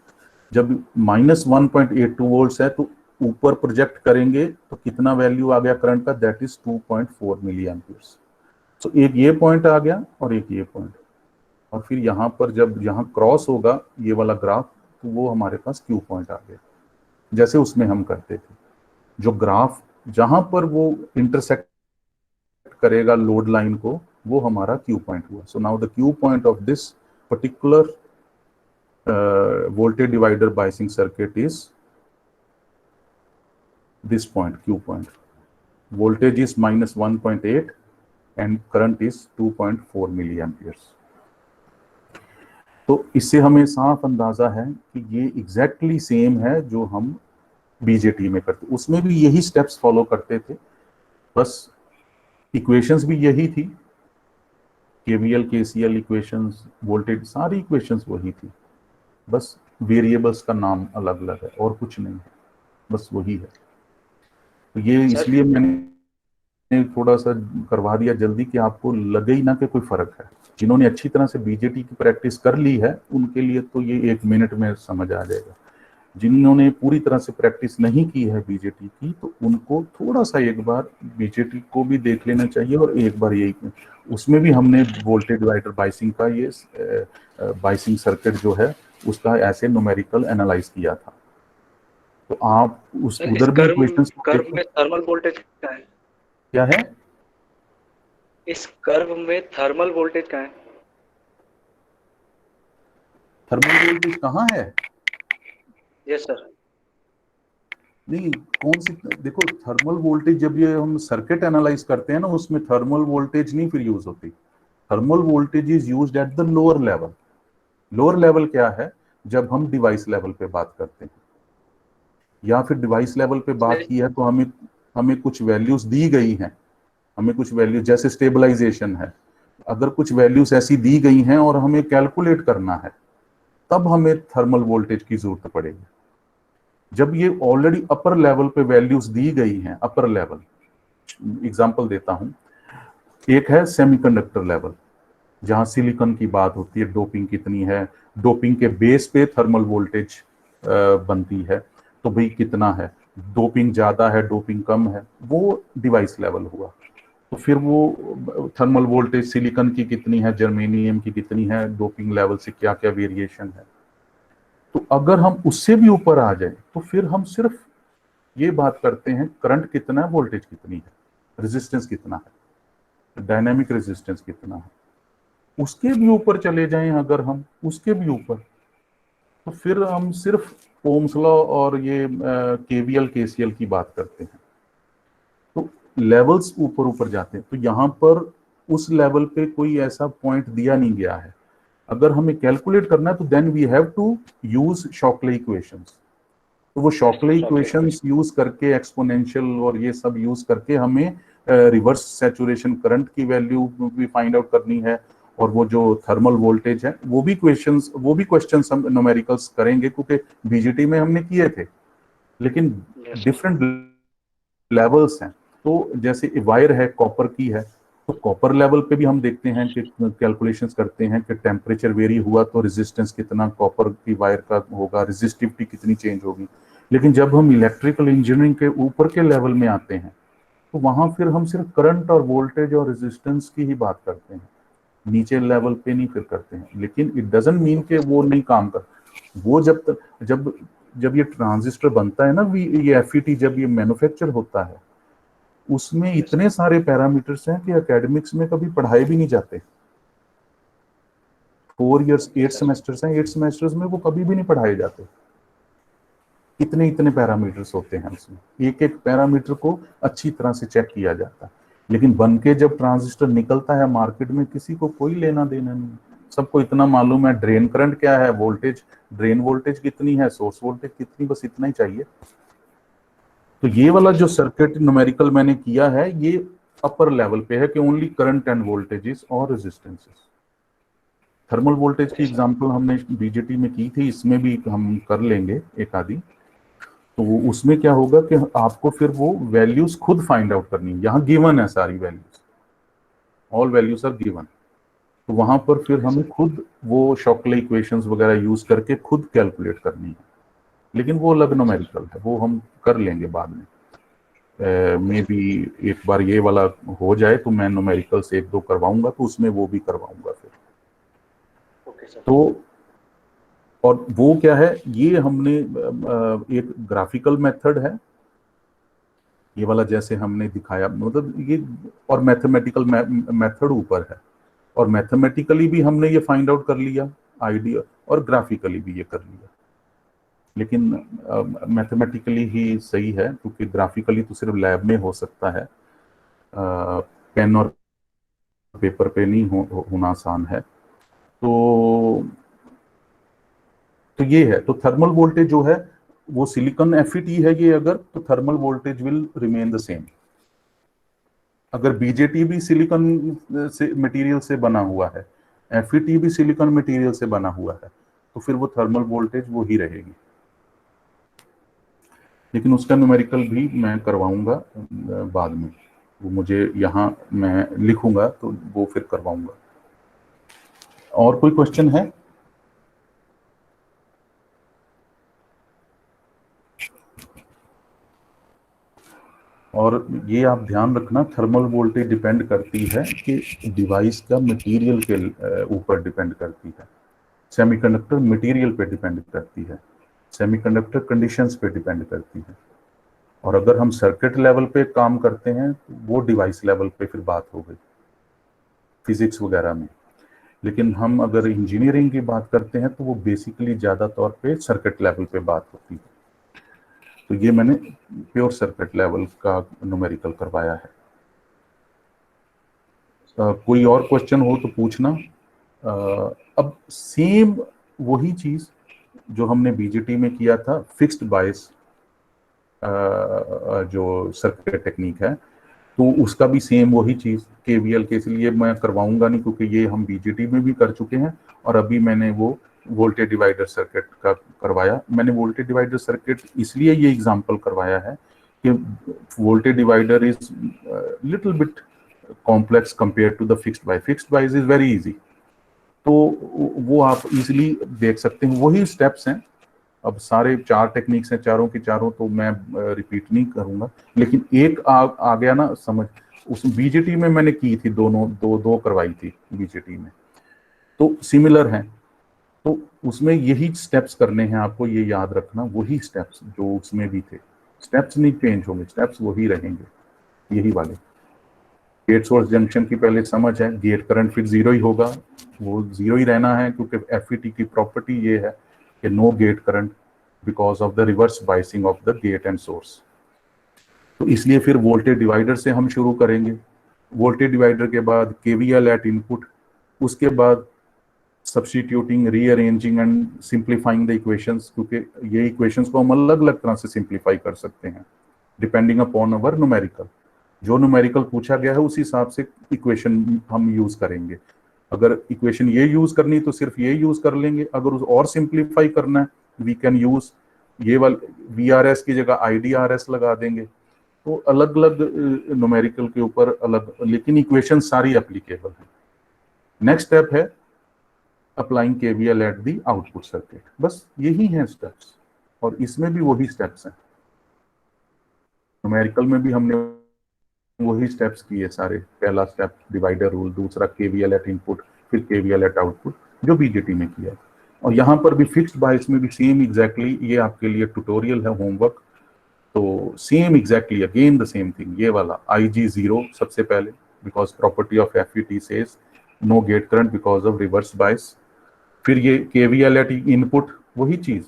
जब -1.82 वोल्ट्स है तो ऊपर प्रोजेक्ट करेंगे तो कितना वैल्यू आ गया करंट का, दैट इज 2.4 मिली एम्पियर्स। सो एक ये पॉइंट आ गया और एक ये पॉइंट, और फिर यहाँ पर जब यहाँ क्रॉस होगा ये वाला ग्राफ, तो वो हमारे पास Q पॉइंट आ गया, जैसे उसमें हम करते थे। जो ग्राफ जहां पर वो इंटरसेक्ट करेगा लोड लाइन को, वो हमारा Q पॉइंट हुआ। So now the Q point of this particular voltage divider biasing circuit is this point, Q point. Voltage is -1.8 and current is 2.4 milliamperes. तो इससे हमें साफ अंदाजा है कि ये एग्जैक्टली सेम है जो हम बीजेटी में करते, उसमें भी यही स्टेप्स फॉलो करते थे, बस इक्वेशंस भी यही थी, KVL KCL इक्वेशंस, वोल्टेज, सारी इक्वेशंस वही थी, बस वेरिएबल्स का नाम अलग अलग है और कुछ नहीं है, बस वही है। तो ये इसलिए मैंने थोड़ा सा करवा दिया जल्दी कि आपको लगे ही ना कि कोई फर्क है। जिन्होंने अच्छी तरह से बीजेटी की प्रैक्टिस कर ली है उनके लिए तो ये 1 मिनट में समझ आ जाएगा। जिन्होंने पूरी तरह से प्रैक्टिस नहीं की है बीजेटी की, तो उनको थोड़ा सा एक बार बीजेटी को भी देख लेना चाहिए, और एक बार यही, उसमें भी हमने वोल्टेज डिवाइडर बाइसिंग का ये बाइसिंग सर्किट जो है उसका ऐसे न्यूमेरिकल एनालाइज किया था। तो आप उस उधर भी इक्वेशंस कर्व में थर्मल वोल्टेज क्या है, इस कर्व में थर्मल वोल्टेज क्या है, थर्मल वोल्टेज कहाँ है? Yes sir. नहीं, कौन सी, देखो थर्मल वोल्टेज जब ये हम सर्किट एनालाइज करते हैं ना, उसमें थर्मल वोल्टेज नहीं फिर यूज होती। Thermal voltage is used at the lower level. Lower level क्या है, जब हम डिवाइस लेवल पे बात करते हैं, या फिर डिवाइस लेवल पे बात की है तो हमें कुछ वैल्यूज दी गई हैं, हमें कुछ वैल्यू जैसे स्टेबलाइजेशन है, अगर कुछ वैल्यूज ऐसी दी गई हैं और हमें कैलकुलेट करना है, तब हमें थर्मल वोल्टेज की जरूरत पड़ेगी। जब ये ऑलरेडी अपर लेवल पे वैल्यूज दी गई हैं, अपर लेवल, एग्जांपल देता हूं, एक है सेमीकंडक्टर लेवल, जहां सिलिकॉन की बात होती है, डोपिंग कितनी है, डोपिंग के बेस पे थर्मल वोल्टेज बनती है, तो भाई कितना है, डोपिंग ज्यादा है, डोपिंग कम है, वो डिवाइस लेवल हुआ। तो फिर वो थर्मल वोल्टेज सिलिकॉन की कितनी है, जर्मेनियम की कितनी है, डोपिंग लेवल से क्या क्या वेरिएशन है। तो अगर हम उससे भी ऊपर आ जाए तो फिर हम सिर्फ ये बात करते हैं करंट कितना है, वोल्टेज कितनी है, रेजिस्टेंस कितना है, डायनामिक रेजिस्टेंस कितना है। उसके भी ऊपर चले जाएं अगर हम, उसके भी ऊपर, तो फिर हम सिर्फ ओम्स लॉ और ये KVL KCL की बात करते हैं। तो लेवल्स ऊपर ऊपर जाते हैं, तो यहाँ पर उस लेवल पे कोई ऐसा पॉइंट दिया नहीं गया है। अगर हमें कैलकुलेट करना है तो then we have to use Shockley equations. तो वो शॉकले इक्वेशंस यूज करके, एक्सपोनेंशियल और ये सब यूज करके हमें रिवर्स सैचुरेशन करंट की वैल्यू भी फाइंड आउट करनी है, और वो जो थर्मल वोल्टेज है वो भी क्वेश्चंस हम न्यूमेरिकल्स करेंगे, क्योंकि बीजीटी में हमने किए थे, लेकिन यस सर। डिफरेंट लेवल्स हैं। तो जैसे वायर है, कॉपर की है, तो कॉपर लेवल पे भी हम देखते हैं कि कैलकुलेशंस करते हैं कि टेम्परेचर वेरी हुआ तो रेजिस्टेंस कितना कॉपर की वायर का होगा, रेजिस्टिविटी कितनी चेंज होगी। लेकिन जब हम इलेक्ट्रिकल इंजीनियरिंग के ऊपर के लेवल में आते हैं तो वहां फिर हम सिर्फ करंट और वोल्टेज और रेजिस्टेंस की ही बात करते हैं, नीचे लेवल पे नहीं फिर करते हैं। लेकिन इट डजंट मीन कि वो नहीं काम कर, वो जब तक जब जब ये ट्रांजिस्टर बनता है ना, ये एफईटी जब ये मैन्युफैक्चर होता है, उसमें यस सर। इतने सारे पैरामीटर्स हैं कि एकेडमिक्स में कभी पढ़ाए भी नहीं जाते। 4 इयर्स, ओके 8 सर। सेमेस्टर्स हैं, 8 सेमेस्टर्स में वो कभी भी नहीं पढ़ाए जाते। इतने इतने पैरामीटर्स होते हैं उसमें, एक एक पैरामीटर को अच्छी तरह से चेक किया जाता है। लेकिन बन के जब ट्रांजिस्टर निकलता है मार्केट में, किसी को कोई लेना देना नहीं, सबको इतना मालूम है ड्रेन करंट क्या है, वोल्टेज, ड्रेन वोल्टेज कितनी है, सोर्स वोल्टेज कितनी, बस इतना ही चाहिए। तो ये वाला ओके जो सर। सर्किट न्यूमेरिकल मैंने किया है, ये अपर लेवल पे है कि ओनली करंट एंड वोल्टेजेस और रेजिस्टेंसेस। थर्मल वोल्टेज की ओके सर। एग्जांपल हमने बीजेटी में की थी, इसमें भी हम कर लेंगे एक आधी। तो वो उसमें क्या होगा कि आपको फिर वो वैल्यूज खुद फाइंड आउट करनी है, यहाँ गिवन है सारी values, all values are given. तो वहां पर फिर ओके हमें सर। खुद वो शॉकले इक्वेशंस वगैरह यूज करके खुद कैलकुलेट करनी है, लेकिन वो अलग ओके सर। न्यूमेरिकल है, वो हम कर लेंगे बाद में। ओके मे सर। बी एक बार ये वाला हो जाए तो मैं न्यूमेरिकल्स एक दो करवाऊंगा, तो उसमें वो भी करवाऊंगा फिर। Okay sir. तो और वो क्या है, ये हमने एक ग्राफिकल मेथड है ये वाला, जैसे हमने दिखाया, मतलब ये, और मैथमेटिकल मेथड ऊपर है, और मैथमेटिकली भी हमने ये फाइंड आउट कर लिया आइडिया, और ग्राफिकली भी ये कर लिया। लेकिन मैथमेटिकली ही सही है, क्योंकि ग्राफिकली तो सिर्फ लैब में हो सकता है, पेन और पेपर पे नहीं होना आसान है। तो ये है, तो थर्मल वोल्टेज जो है वो सिलिकॉन एफईटी है ये, अगर तो thermal voltage will remain the same. अगर बीजेटी भी सिलिकॉन से मटेरियल से बना हुआ है, एफईटी भी सिलिकॉन मटेरियल से बना हुआ है, तो फिर वो थर्मल वोल्टेज वो ही रहेगी। लेकिन उसका न्यूमेरिकल भी मैं करवाऊंगा बाद में, वो मुझे यहाँ मैं लिखूंगा तो वो फिर करवाऊंगा। और कोई क्वेश्चन है? और ये आप ध्यान रखना, थर्मल वोल्टेज डिपेंड करती है कि डिवाइस का मटेरियल के ऊपर डिपेंड करती है, सेमीकंडक्टर मटेरियल पे डिपेंड करती है, सेमीकंडक्टर कंडीशंस पे डिपेंड करती है। और अगर हम सर्किट लेवल पे काम करते हैं तो वो डिवाइस लेवल पे फिर बात हो गई फिजिक्स वगैरह में। लेकिन हम अगर इंजीनियरिंग की बात करते हैं तो वो बेसिकली ज़्यादा तौर पे सर्किट लेवल पे बात होती है। तो ये मैंने प्योर सर्किट लेवल का न्यूमेरिकल करवाया है। कोई और क्वेश्चन हो तो पूछना। अब सेम वही चीज़ जो हमने बीजेटी में किया था, फिक्स्ड बायस जो सर्किट टेक्निक है, तो उसका भी सेम वही चीज़ केवीएल के, इसलिए मैं करवाऊंगा नहीं, क्योंकि ये हम बीजेटी में भी कर चुके हैं। और अभी मैंने वो वोल्टेज डिवाइडर सर्किट का करवाया। मैंने वोल्टेज डिवाइडर सर्किट इसलिए ये एग्जांपल करवाया है कि voltage divider is little bit complex compare to the fixed bias. Fixed bias is very easy, तो वो आप इजीली देख सकते हैं, वही स्टेप्स हैं। अब सारे 4 टेक्निक्स हैं, चारों की चारों तो मैं रिपीट नहीं करूंगा, लेकिन एक आ गया ना समझ। उस बीजेटी में मैंने की थी, दोनों दो दो करवाई थी बीजेटी में, तो सिमिलर हैं। तो उसमें यही स्टेप्स करने हैं आपको, ये याद रखना, वही स्टेप्स जो उसमें भी थे, स्टेप्स नहीं चेंज होंगे, स्टेप्स वही रहेंगे यही वाले। गेट सोर्स जंक्शन की पहले समझ है, गेट करंट फिर जीरो ही होगा, वो जीरो ही रहना है, क्योंकि एफईटी की प्रॉपर्टी ये है कि no gate current because of the reverse biasing of the gate and source. तो इसलिए फिर वोल्टेज डिवाइडर से हम शुरू करेंगे, वोल्टेज डिवाइडर के बाद केवीएल एट इनपुट, उसके बाद substituting, rearranging and simplifying the equations, क्योंकि ये इक्वेशंस को हम अलग अलग तरह से सिंप्लीफाई कर सकते हैं डिपेंडिंग अपॉन अवर न्यूमेरिकल। जो न्यूमेरिकल पूछा गया है उस हिसाब से इक्वेशन हम यूज करेंगे। अगर इक्वेशन ये यूज करनी तो सिर्फ ये यूज कर लेंगे, अगर उस और सिंप्लीफाई करना है वी कैन यूज ये वाले VRS की जगह IDRS लगा देंगे। तो अलग अलग न्यूमेरिकल के ऊपर अलग, लेकिन इक्वेशन सारी एप्लीकेबल है। नेक्स्ट स्टेप है applying KVL at the output circuit. बस यही है स्टेप्स, और इसमें भी वही स्टेप्स हैं। न्यूमेरिकल में भी हमने वही स्टेप्स किए सारे। पहला स्टेप डिवाइडर रूल, दूसरा KVL एट इनपुट, फिर KVL एट आउटपुट, जो BJT में किया। और यहाँ पर भी फिक्स्ड बायस में भी सेम एग्जैक्टली, ये आपके लिए ट्यूटोरियल है, होमवर्क। तो same exactly again the same thing, ये वाला IG0 सबसे पहले, because property of FET says no gate current because of reverse bias. फिर ये KVL एट इनपुट, वही चीज,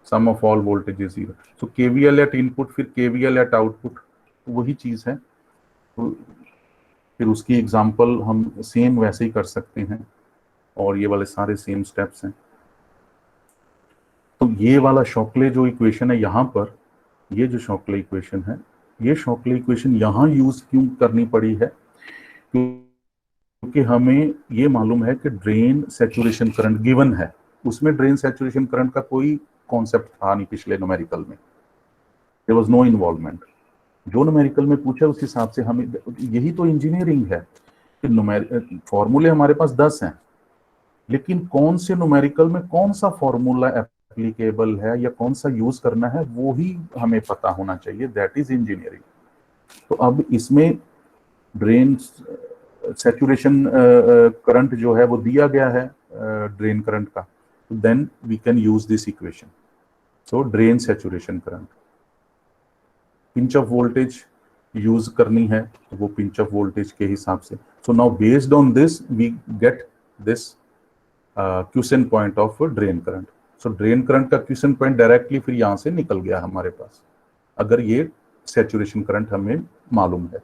sum of all voltage is 0। So KVL at input, फिर KVL at output, वही चीज है। तो फिर उसकी एग्जांपल हम सेम वैसे ही कर सकते हैं, और ये वाले सारे सेम स्टेप्स हैं। तो ये वाला शॉकले जो इक्वेशन है यहाँ पर, ये जो शॉकले इक्वेशन है, ये शॉकले इक्वेशन यहाँ यूज क्यों करनी पड़ी है? क्योंकि हमें ये मालूम है कि ड्रेन सैचुरेशन करंट गिवन है, उसमें ड्रेन सैचुरेशन करंट का कोई कॉन्सेप्ट था नहीं पिछले न्यूमेरिकल में, देयर वाज नो इन्वॉल्वमेंट। जो न्यूमेरिकल में पूछा उस हिसाब से हमें, यही तो इंजीनियरिंग है कि फॉर्मूले हमारे पास 10 हैं, लेकिन कौन से न्यूमेरिकल में कौन सा फॉर्मूला एप्लीकेबल है या कौन सा यूज करना है, वो ही हमें पता होना चाहिए। That is engineering. तो अब इसमें ड्रेन सैचुरेशन करंट जो है वो दिया गया है ड्रेन करंट का, तो then we can use this equation. So drain saturation current, pinch off voltage use करनी है तो वो पिंच ऑफ वोल्टेज के हिसाब से। So now based on this we get this question point of drain current. So drain current का question point directly फिर यहां से निकल गया हमारे पास, अगर ये सैचुरेशन करंट हमें मालूम है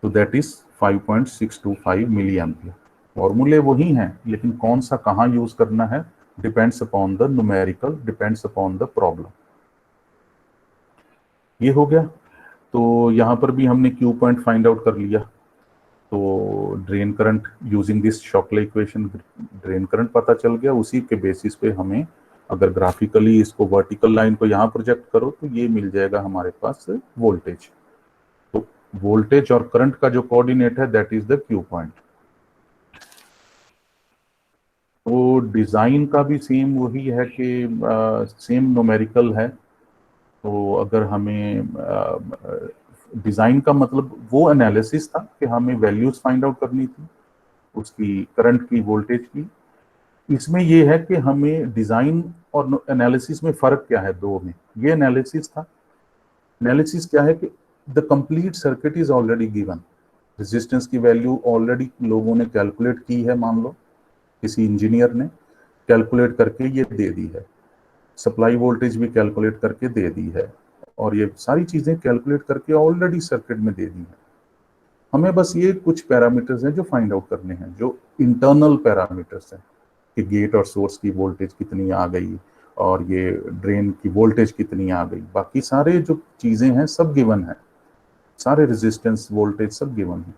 तो दैट इज 5.625 मिली एम्पियर। फॉर्मूले वही हैं, लेकिन कौन सा कहाँ यूज करना है depends upon the numerical, depends upon the problem. ये हो गया। तो यहाँ पर भी हमने Q पॉइंट फाइंड आउट कर लिया। तो drain current using this Shockley equation, drain current पता चल गया। उसी के बेसिस पे हमें अगर ग्राफिकली इसको वर्टिकल लाइन को यहाँ प्रोजेक्ट करो तो ये मिल जाएगा हमारे पास वोल्टेज। तो वोल्टेज और करंट का जो कोऑर्डिनेट है that is the Q point. तो डिजाइन का भी सेम वही है कि सेम न्यूमेरिकल है। तो अगर हमें डिजाइन का मतलब वो एनालिसिस था कि हमें वैल्यूज फाइंड आउट करनी थी उसकी, करंट की, वोल्टेज की। इसमें ये है कि हमें डिजाइन और एनालिसिस में फर्क क्या है दो में, ये एनालिसिस था। एनालिसिस क्या है कि the complete circuit is already given, resistance की वैल्यू ऑलरेडी लोगों ने कैलकुलेट की है, मान लो किसी इंजीनियर ने कैलकुलेट करके ये दे दी है, सप्लाई वोल्टेज भी कैलकुलेट करके दे दी है, और ये सारी चीजें कैलकुलेट करके ऑलरेडी सर्किट में दे दी है। हमें बस ये कुछ पैरामीटर्स हैं जो फाइंड आउट करने हैं, जो इंटरनल पैरामीटर्स हैं कि गेट और सोर्स की वोल्टेज कितनी आ गई और ये ड्रेन की वोल्टेज कितनी आ गई। बाकी सारे जो चीजें हैं सब गिवन है, सारे रेजिस्टेंस, वोल्टेज सब गिवन है।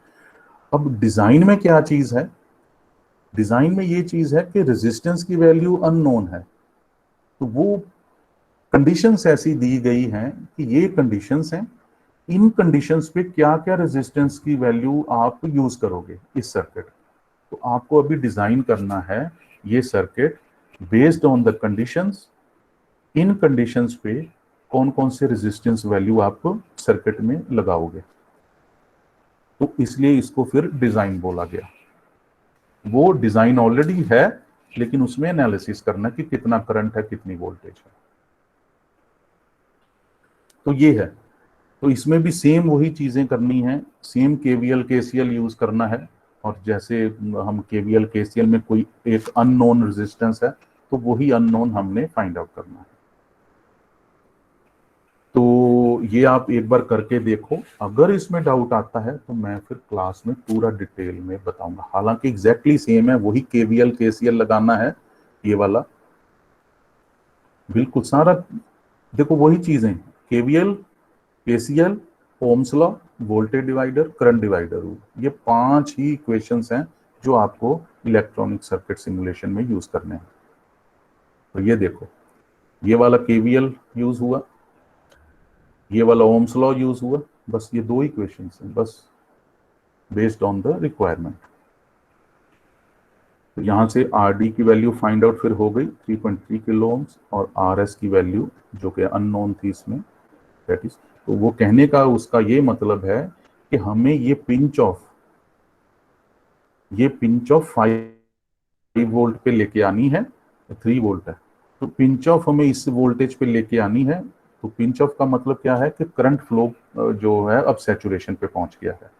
अब डिजाइन में क्या चीज है? डिजाइन में ये चीज है कि रेजिस्टेंस की वैल्यू अननोन है। तो वो कंडीशंस ऐसी दी गई हैं कि ये कंडीशंस हैं, इन कंडीशंस पे क्या क्या रेजिस्टेंस की वैल्यू आप यूज करोगे इस सर्किट। तो आपको अभी डिजाइन करना है ये circuit based on the conditions. In conditions पे कौन कौन से रेजिस्टेंस वैल्यू आप सर्किट में लगाओगे, तो इसलिए इसको फिर डिजाइन बोला गया। वो डिजाइन ऑलरेडी है, लेकिन उसमें एनालिसिस करना कि कितना करंट है, कितनी वोल्टेज है। तो ये है। तो इसमें भी सेम वही चीजें करनी है, सेम KVL KCL यूज करना है। और जैसे हम KVL KCL में कोई एक अननोन रेजिस्टेंस है तो वही अननोन हमने फाइंड आउट करना है। तो ये आप एक बार करके देखो, अगर इसमें डाउट आता है तो मैं फिर क्लास में पूरा डिटेल में बताऊंगा। हालांकि एग्जैक्टली सेम है, वही KVL KCL लगाना है, ये वाला बिल्कुल सारा। देखो वही चीजें KVL KCL Ohm's law, voltage divider, current divider rule, ये 5 ही इक्वेशंस हैं जो आपको इलेक्ट्रॉनिक सर्किट सिमुलेशन में यूज करने हैं। तो ये देखो, ये वाला केवीएल यूज हुआ, ये वाला ओम्स लॉ यूज हुआ, बस ये 2 इक्वेशंस हैं, बस बेस्ड ऑन द रिक्वायरमेंट। तो यहाँ से आर डी की वैल्यू फाइंड आउट फिर हो गई 3.3 किलो ओम्स, और आर एस की वैल्यू जो कि अननोन थी इसमें, दैट इज, तो वो कहने का उसका ये मतलब है कि हमें ये पिंच ऑफ 5 वोल्ट पे लेके आनी है, 3 वोल्ट है, तो पिंच ऑफ हमें इस वोल्टेज पे लेके आनी है। तो पिंच ऑफ का मतलब क्या है कि करंट फ्लो जो है अब सैचुरेशन पे पहुंच गया है।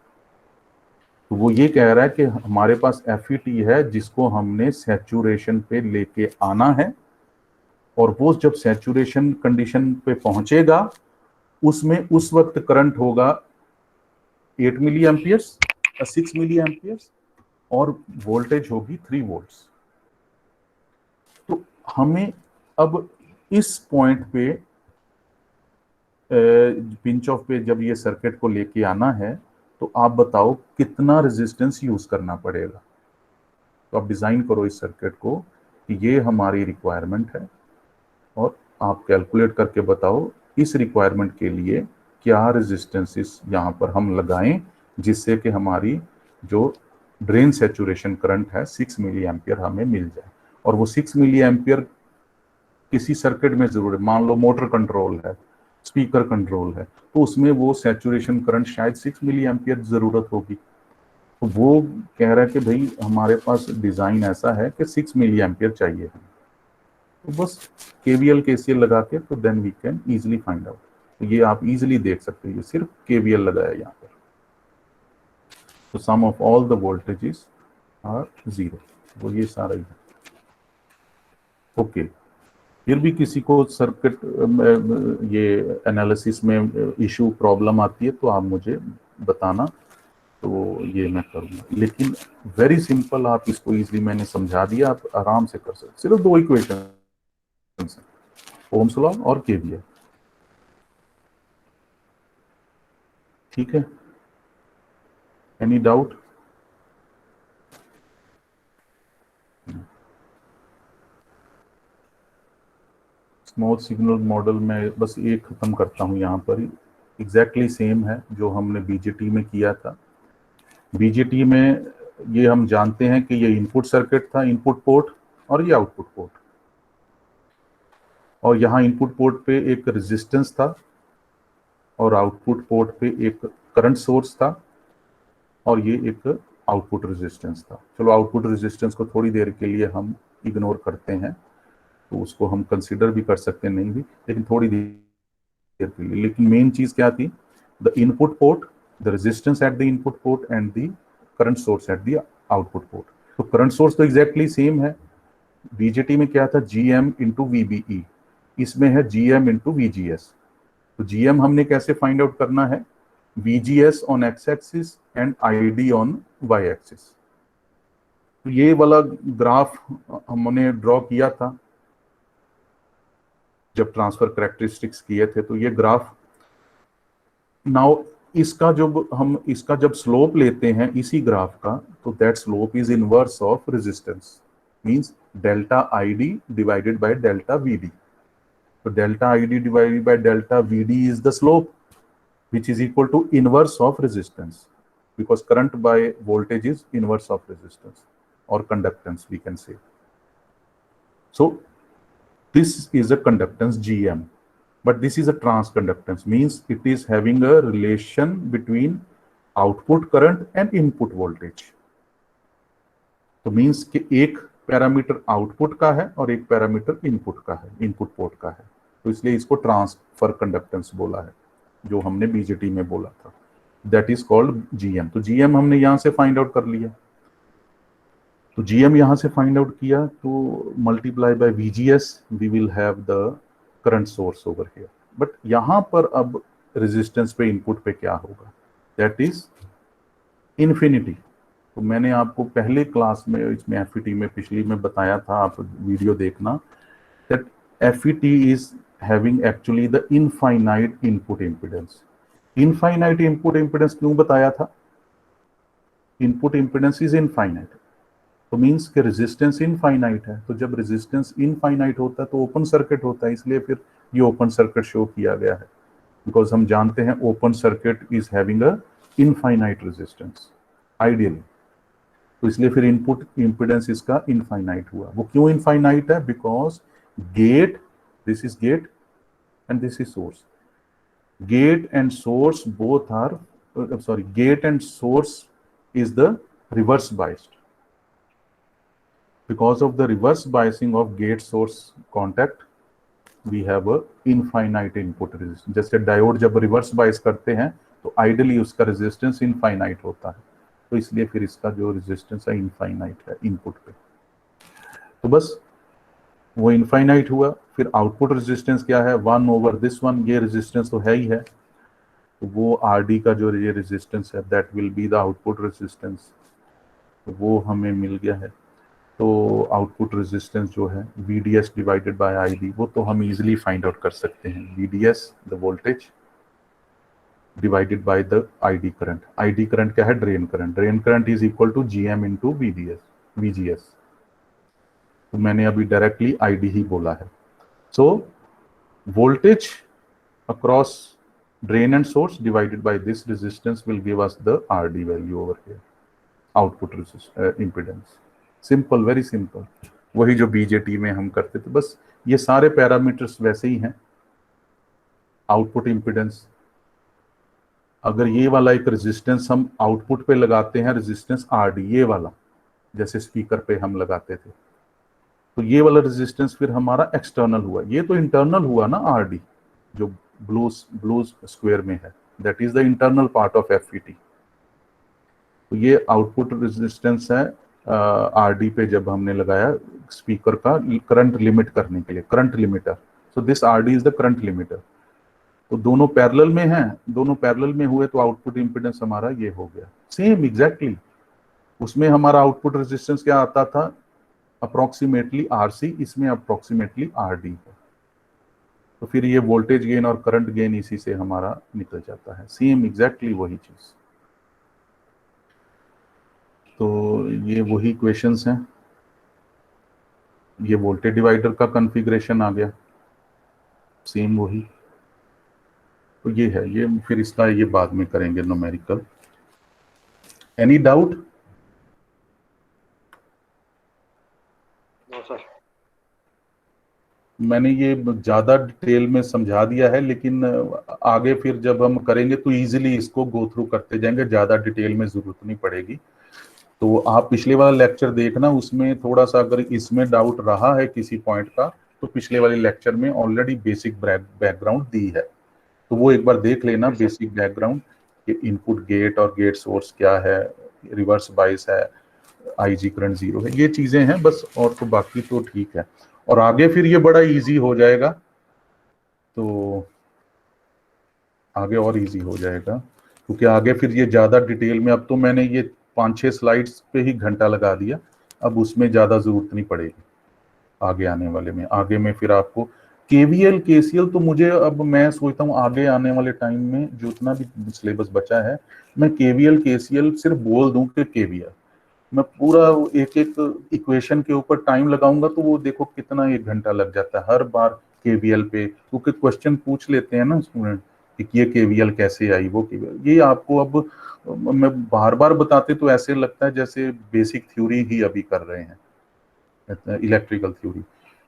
तो वो ये कह रहा है कि हमारे पास एफईटी है जिसको हमने सैचुरेशन पे लेके आना है, और वो जब सैचुरेशन कंडीशन पे पहुंचेगा उसमें उस वक्त करंट होगा 8 मिली एम्पियर्स, 6 मिली एम्पियर्स, और वोल्टेज होगी 3 वोल्ट्स। तो हमें अब इस पॉइंट पे पिंच ऑफ पे जब ये सर्किट को लेके आना है, तो आप बताओ कितना रेजिस्टेंस यूज करना पड़ेगा। तो आप डिजाइन करो इस सर्किट को कि ये हमारी रिक्वायरमेंट है, और आप कैलकुलेट करके बताओ इस रिक्वायरमेंट के लिए क्या रेजिस्टेंसेस यहाँ पर हम लगाएं जिससे कि हमारी जो ड्रेन सैचुरेशन करंट है 6 मिली एम्पियर हमें मिल जाए। और वो 6 मिली एम्पियर किसी सर्किट में जरूर है, मान लो मोटर कंट्रोल है, स्पीकर कंट्रोल है, तो उसमें वो सैचुरेशन करंट शायद 6 मिली एम्पियर जरूरत होगी। तो वो कह रहा है कि भाई हमारे पास डिजाइन ऐसा है कि 6 मिली एम्पियर चाहिए हमें, तो बस केवीएल केसीएल लगा के तो then we can easily find out. तो ये आप इजीली देख सकते हो, ये सिर्फ केवीएल लगाया यहाँ पर। तो sum of all the voltages are 0, वो ये सारा ही है। ओके, फिर भी किसी को सर्किट ये एनालिसिस में इशू प्रॉब्लम आती है तो आप मुझे बताना, तो ये मैं करूँगा। लेकिन वेरी सिंपल, आप इसको इजीली मैंने समझा दिया, आप आराम से कर सकते। सिर्फ 2 इक्वेशन, ओम्स लॉ और केवीएल। ठीक है, any doubt? Small signal model में बस एक खत्म करता हूँ यहाँ पर ही, एग्जैक्टली सेम है जो हमने बीजेटी में किया था। बीजेटी में ये हम जानते हैं कि ये इनपुट सर्किट था, इनपुट पोर्ट, और ये आउटपुट पोर्ट, और यहाँ इनपुट पोर्ट पे एक रेजिस्टेंस था, और आउटपुट पोर्ट पे एक करंट सोर्स था, और ये एक आउटपुट रेजिस्टेंस था। चलो आउटपुट रेजिस्टेंस को थोड़ी देर के लिए हम इग्नोर करते हैं, तो उसको हम कंसिडर भी कर सकते हैं, नहीं भी, लेकिन थोड़ी देर के लिए। लेकिन मेन चीज क्या थी? The input port, the resistance at the input port, and the current source at the output port. तो करंट सोर्स तो एग्जैक्टली सेम है। बीजेटी में क्या था? जीएम इंटू वीबीई, इसमें है जीएम इंटू वीजीएस। तो जीएम हमने कैसे फाइंड आउट करना है? VGS on x axis and ID on y axis. तो ये वाला ग्राफ हमने ड्रॉ किया था जब ट्रांसफर कैरेक्टरिस्टिक्स किए थे। तो ये ग्राफ नाउ इसका जब स्लोप लेते हैं इसी ग्राफ का, तो that slope is inverse of resistance, means delta ID divided by delta VD। तो delta ID divided by delta VD is the slope, which is equal to inverse of resistance, because current by voltage is inverse of resistance or conductance, we can say. So this is a conductance GM, but this is a transconductance, means it is having a relation between output current and input voltage. तो means कि एक parameter output का है और एक parameter input का है, input port का है, तो इसलिए इसको ट्रांसफर कंडक्टेंस बोला है, जो हमने बीजेटी में बोला था। That is called GM. तो जीएम हमने यहां से फाइंड आउट कर लिया। तो जीएम यहां से फाइंड आउट किया, तो multiply by VGS, we will have the current source over here. But यहां पर अब रेजिस्टेंस पे इनपुट पे क्या होगा? That is infinity. तो मैंने आपको पहले क्लास में इसमें एफईटी में पिछली में बताया था, आप वीडियो देखना, that FET is having actually the infinite input impedance, infinite input impedance क्यों बताया था? इनपुट इम्पिडेंस इज इनफाइनाइट, तो मीन्स कि रेजिस्टेंस इनफाइनाइट है। तो जब रेजिस्टेंस इनफाइनाइट होता है तो ओपन सर्किट होता है, इसलिए फिर ये ओपन सर्किट शो किया गया है, बिकॉज हम जानते हैं open circuit is having a infinite resistance ideally. तो इसलिए फिर इनपुट इम्पिडेंस इसका इनफाइनाइट हुआ। वो क्यों इनफाइनाइट है? Because gate, this is gate and this is source, gate and source both are gate and source is the reverse biased. Because of the reverse biasing of gate source contact we have a infinite input resistance. जैसे diode जब reverse bias करते हैं तो ideally उसका resistance infinite होता है, तो इसलिए फिर इसका जो रेजिस्टेंस है इनफाइनाइट है इनपुट पे। तो बस वो इनफाइनाइट हुआ। फिर आउटपुट रेजिस्टेंस क्या है? 1/this 1, ये रेजिस्टेंस तो है ही है, तो वो आर डी का जो ये रेजिस्टेंस है that will be the output resistance, वो हमें मिल गया है। तो आउटपुट रेजिस्टेंस जो है V D S divided by I D, वो तो हम इजिली फाइंड आउट कर सकते हैं। V D S the voltage divided by the I D current. I D current क्या है? Drain current. Drain current is equal to G M into V D S, V G S. तो मैंने अभी directly I D ही बोला है। So voltage across drain and source divided by this resistance will give us the RD value over here, output impedance. Simple, very simple, वही जो BJT में हम करते थे। बस ये सारे पैरामीटर्स वैसे ही हैं। आउटपुट इम्पिडेंस, अगर ये वाला एक रेजिस्टेंस हम आउटपुट पे लगाते हैं, रेजिस्टेंस आरडी ये वाला, जैसे स्पीकर पे हम लगाते थे, तो ये वाला रेजिस्टेंस फिर हमारा एक्सटर्नल हुआ। ये तो इंटरनल हुआ ना आरडी, जो ब्लू स्क्वायर में है, that is the internal part of FET. तो ये आउटपुट रेजिस्टेंस है आरडी पे जब हमने लगाया स्पीकर का करंट लिमिट करने के लिए, current limiter. So this RD is the current limiter. तो दोनों पैरेलल में हैं, दोनों पैरेलल में हुए तो आउटपुट इंपिडेंस हमारा ये हो गया। सेम एग्जैक्टली उसमें हमारा आउटपुट रेजिस्टेंस क्या आता था? अप्रोक्सीमेटली आरसी, इसमें अप्रोक्सीमेटली आरडी है। तो फिर ये वोल्टेज गेन और करंट गेन इसी से हमारा निकल जाता है। सेम एग्जैक्टली वही चीज। तो ये वही क्वेश्चंस हैं। ये वोल्टेज डिवाइडर का कॉन्फ़िगरेशन आ गया, सेम वही। तो ये है, ये फिर इसका ये बाद में करेंगे numerical. Any doubt? No sir. मैंने ये ज़्यादा डिटेल में समझा दिया है, लेकिन आगे फिर जब हम करेंगे तो इजीली इसको गो थ्रू करते जाएंगे, ज़्यादा डिटेल में ज़रूरत नहीं पड़ेगी। तो आप पिछले वाला लेक्चर देखना, उसमें थोड़ा सा अगर इसमें डाउट रहा है किसी पॉइंट का, तो पिछले वाले लेक्चर में ऑलरेडी बेसिक बैकग्राउंड दी है, तो वो एक बार देख लेना। बेसिक बैकग्राउंड कि इनपुट गेट और गेट सोर्स क्या है, रिवर्स बाइस है, आईजी करंट 0 है, ये चीज़ें हैं बस, और तो बाकी तो ठीक है। और आगे फिर ये बड़ा इजी हो जाएगा, तो आगे और इजी हो जाएगा, क्योंकि आगे फिर ये ज़्यादा डिटेल में, अब तो मैंने ये 5-6 स्लाइड्स पे ही घंटा लगा दिया, अब उसमें ज़्यादा ज़रूरत नहीं पड़ेगी आगे आने वाले में। आगे में फिर आपको केवीएल केसीएल, तो मुझे अब मैं सोचता हूँ आगे आने वाले टाइम में जो इतना भी सिलेबस बचा है, मैं केवीएल केसीएल सिर्फ बोल दूं कि केवीएल, मैं पूरा एक एक इक्वेशन के ऊपर टाइम लगाऊंगा तो वो देखो कितना 1 घंटा लग जाता है हर बार केवीएल पे, क्योंकि क्वेश्चन पूछ लेते हैं ना स्टूडेंट कि ये केवीएल कैसे आई, वो केवीएल। ये आपको अब मैं बार बार बताते तो ऐसे लगता है जैसे बेसिक थ्योरी ही अभी कर रहे हैं, इलेक्ट्रिकल थ्योरी।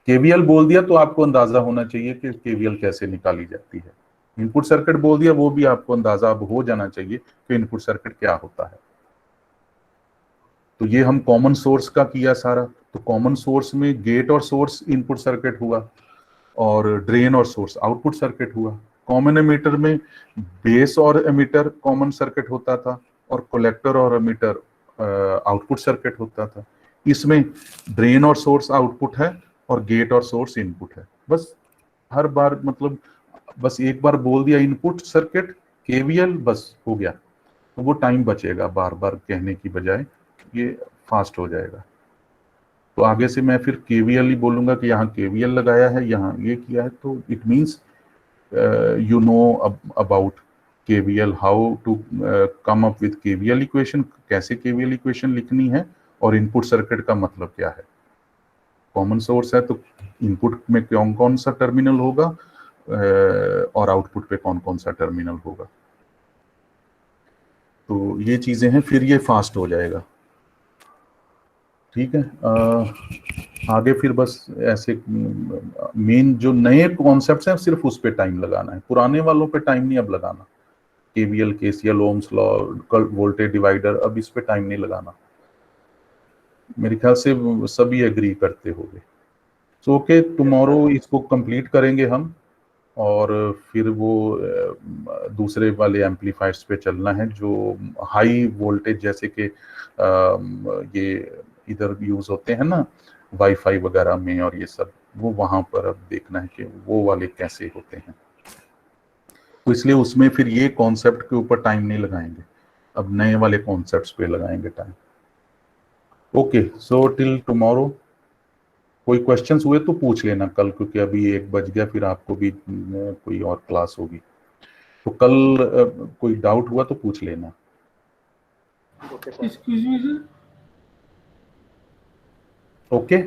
केवीएल बोल दिया तो आपको अंदाजा होना चाहिए कि केवीएल कैसे निकाली जाती है। इनपुट सर्किट बोल दिया, वो भी आपको अंदाजा अब हो जाना चाहिए कि इनपुट सर्किट क्या होता है। तो ये हम कॉमन सोर्स का किया सारा, तो कॉमन सोर्स में गेट और सोर्स इनपुट सर्किट हुआ, और ड्रेन और सोर्स आउटपुट सर्किट हुआ। कॉमन एमीटर में बेस और एमीटर कॉमन सर्किट होता था, और कलेक्टर और एमीटर आउटपुट सर्किट होता था। इसमें ड्रेन और सोर्स आउटपुट है और गेट और सोर्स इनपुट है। बस हर बार मतलब बस एक बार बोल दिया इनपुट सर्किट केवीएल, बस हो गया। तो वो टाइम बचेगा बार बार कहने की बजाय, ये फास्ट हो जाएगा। तो आगे से मैं फिर केवीएल ही बोलूंगा कि यहाँ केवीएल लगाया है, यहाँ ये किया है, तो it means you know about KVL, how to come up with KVL equation, कैसे KVL इक्वेशन लिखनी है, और इनपुट सर्किट का मतलब क्या है। कॉमन सोर्स है तो इनपुट में कौन कौन सा टर्मिनल होगा और आउटपुट पे कौन कौन सा टर्मिनल होगा। तो ये चीजें हैं, फिर ये फास्ट हो जाएगा। ठीक है, आगे फिर बस ऐसे मेन जो नए कॉन्सेप्ट्स हैं सिर्फ उस पे टाइम लगाना है, पुराने वालों पे टाइम नहीं अब लगाना। KVL, KCL, Ohm's law, voltage divider, अब इस पे टाइम नहीं लगाना। मेरे ख्याल से सभी एग्री करते होंगे। सो ओके, टुमारो इसको कंप्लीट करेंगे हम, और फिर वो दूसरे वाले एम्पलीफायर्स पे चलना है जो हाई वोल्टेज, जैसे कि ये इधर यूज होते हैं ना वाईफाई वगैरह में और ये सब, वो वहां पर अब देखना है कि वो वाले कैसे होते हैं। तो इसलिए उसमें फिर ये कॉन्सेप्ट के ऊपर टाइम नहीं लगाएंगे, अब नए वाले कॉन्सेप्ट्स पे लगाएंगे time. Okay, so till tomorrow. कोई क्वेश्चंस हुए तो पूछ लेना कल, क्योंकि अभी 1 बज गया, फिर आपको भी कोई और क्लास होगी। तो कल कोई डाउट हुआ तो पूछ लेना। Excuse me sir. ओके,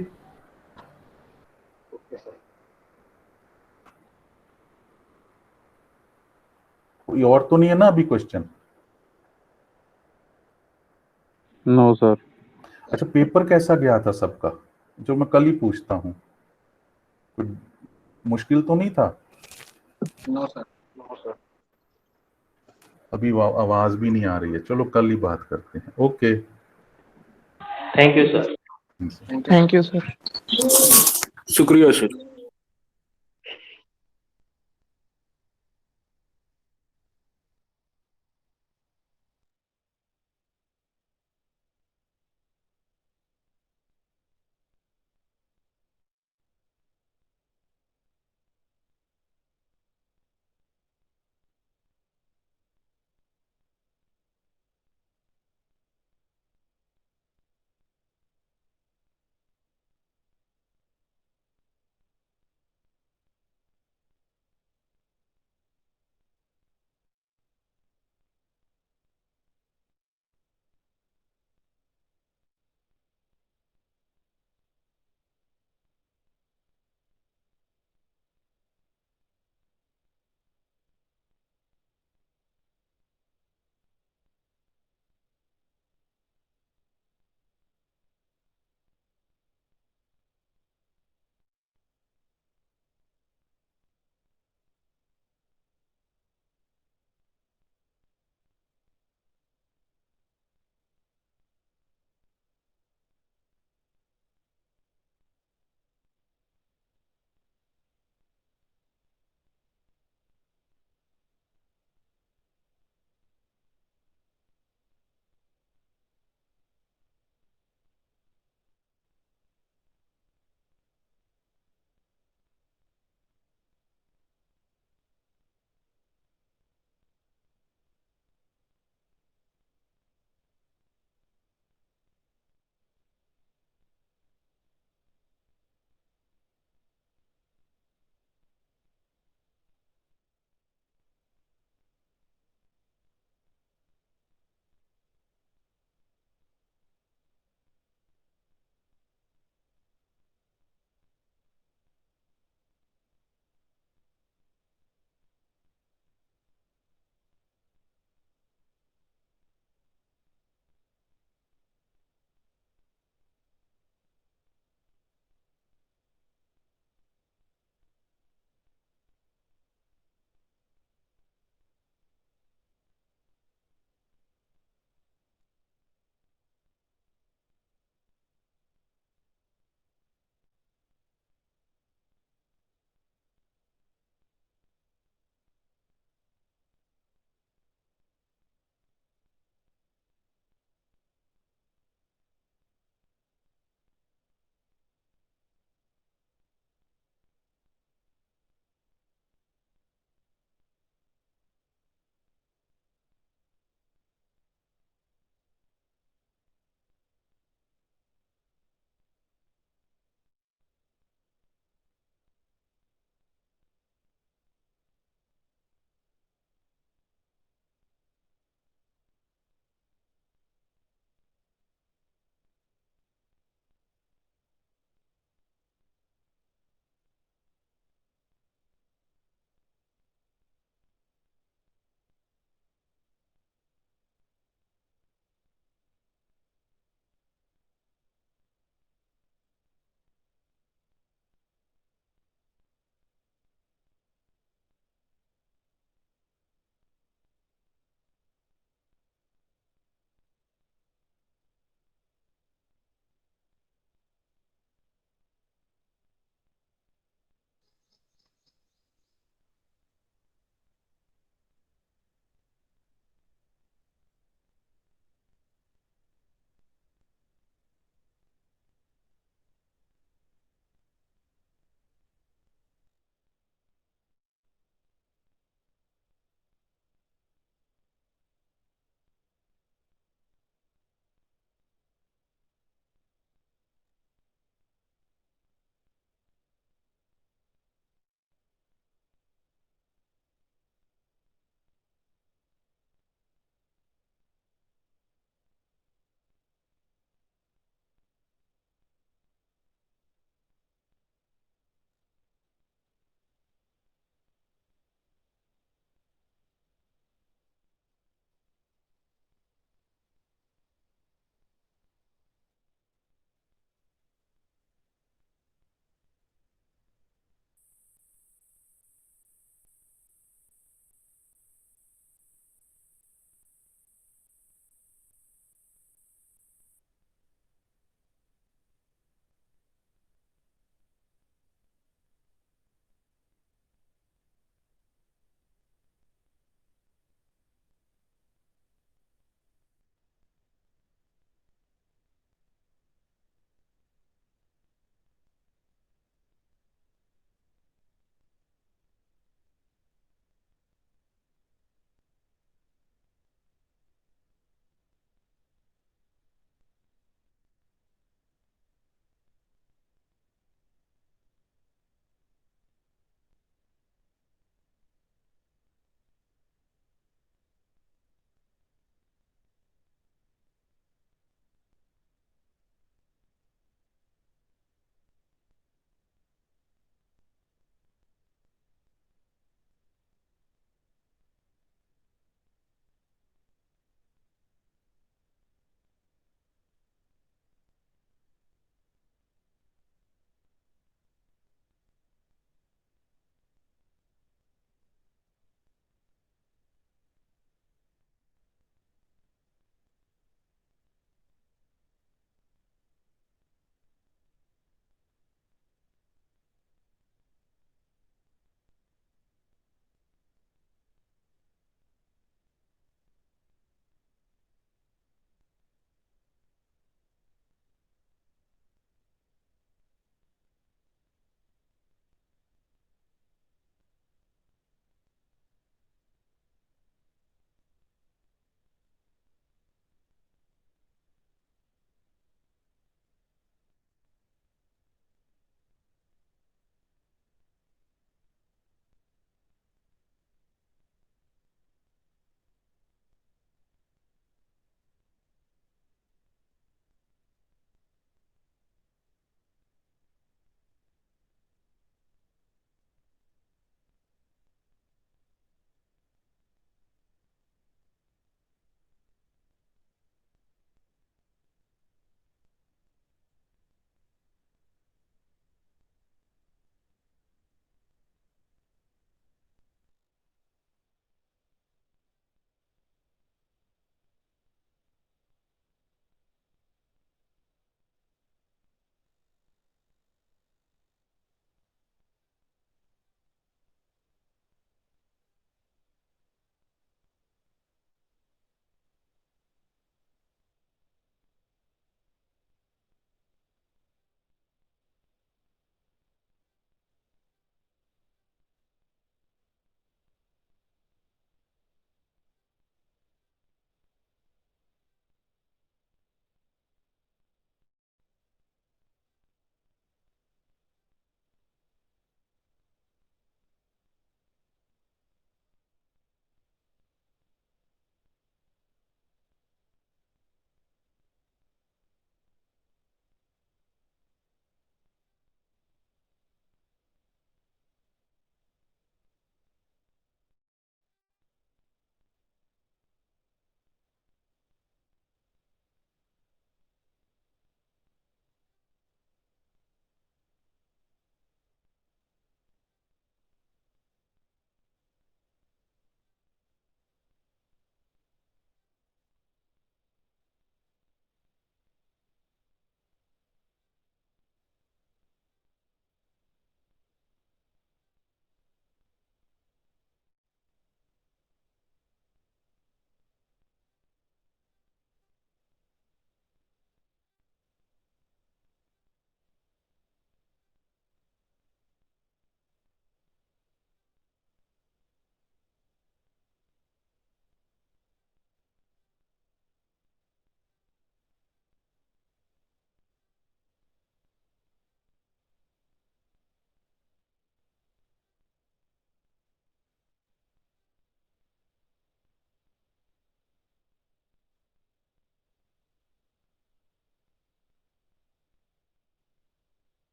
कोई और तो नहीं है ना अभी क्वेश्चन? No sir. अच्छा, पेपर कैसा गया था सबका, जो मैं कल ही पूछता हूँ? कोई मुश्किल तो नहीं था? No sir. No sir. अभी आवाज भी नहीं आ रही है, चलो कल ही बात करते हैं। Okay, thank you sir. Thank you sir. शुक्रिया सर।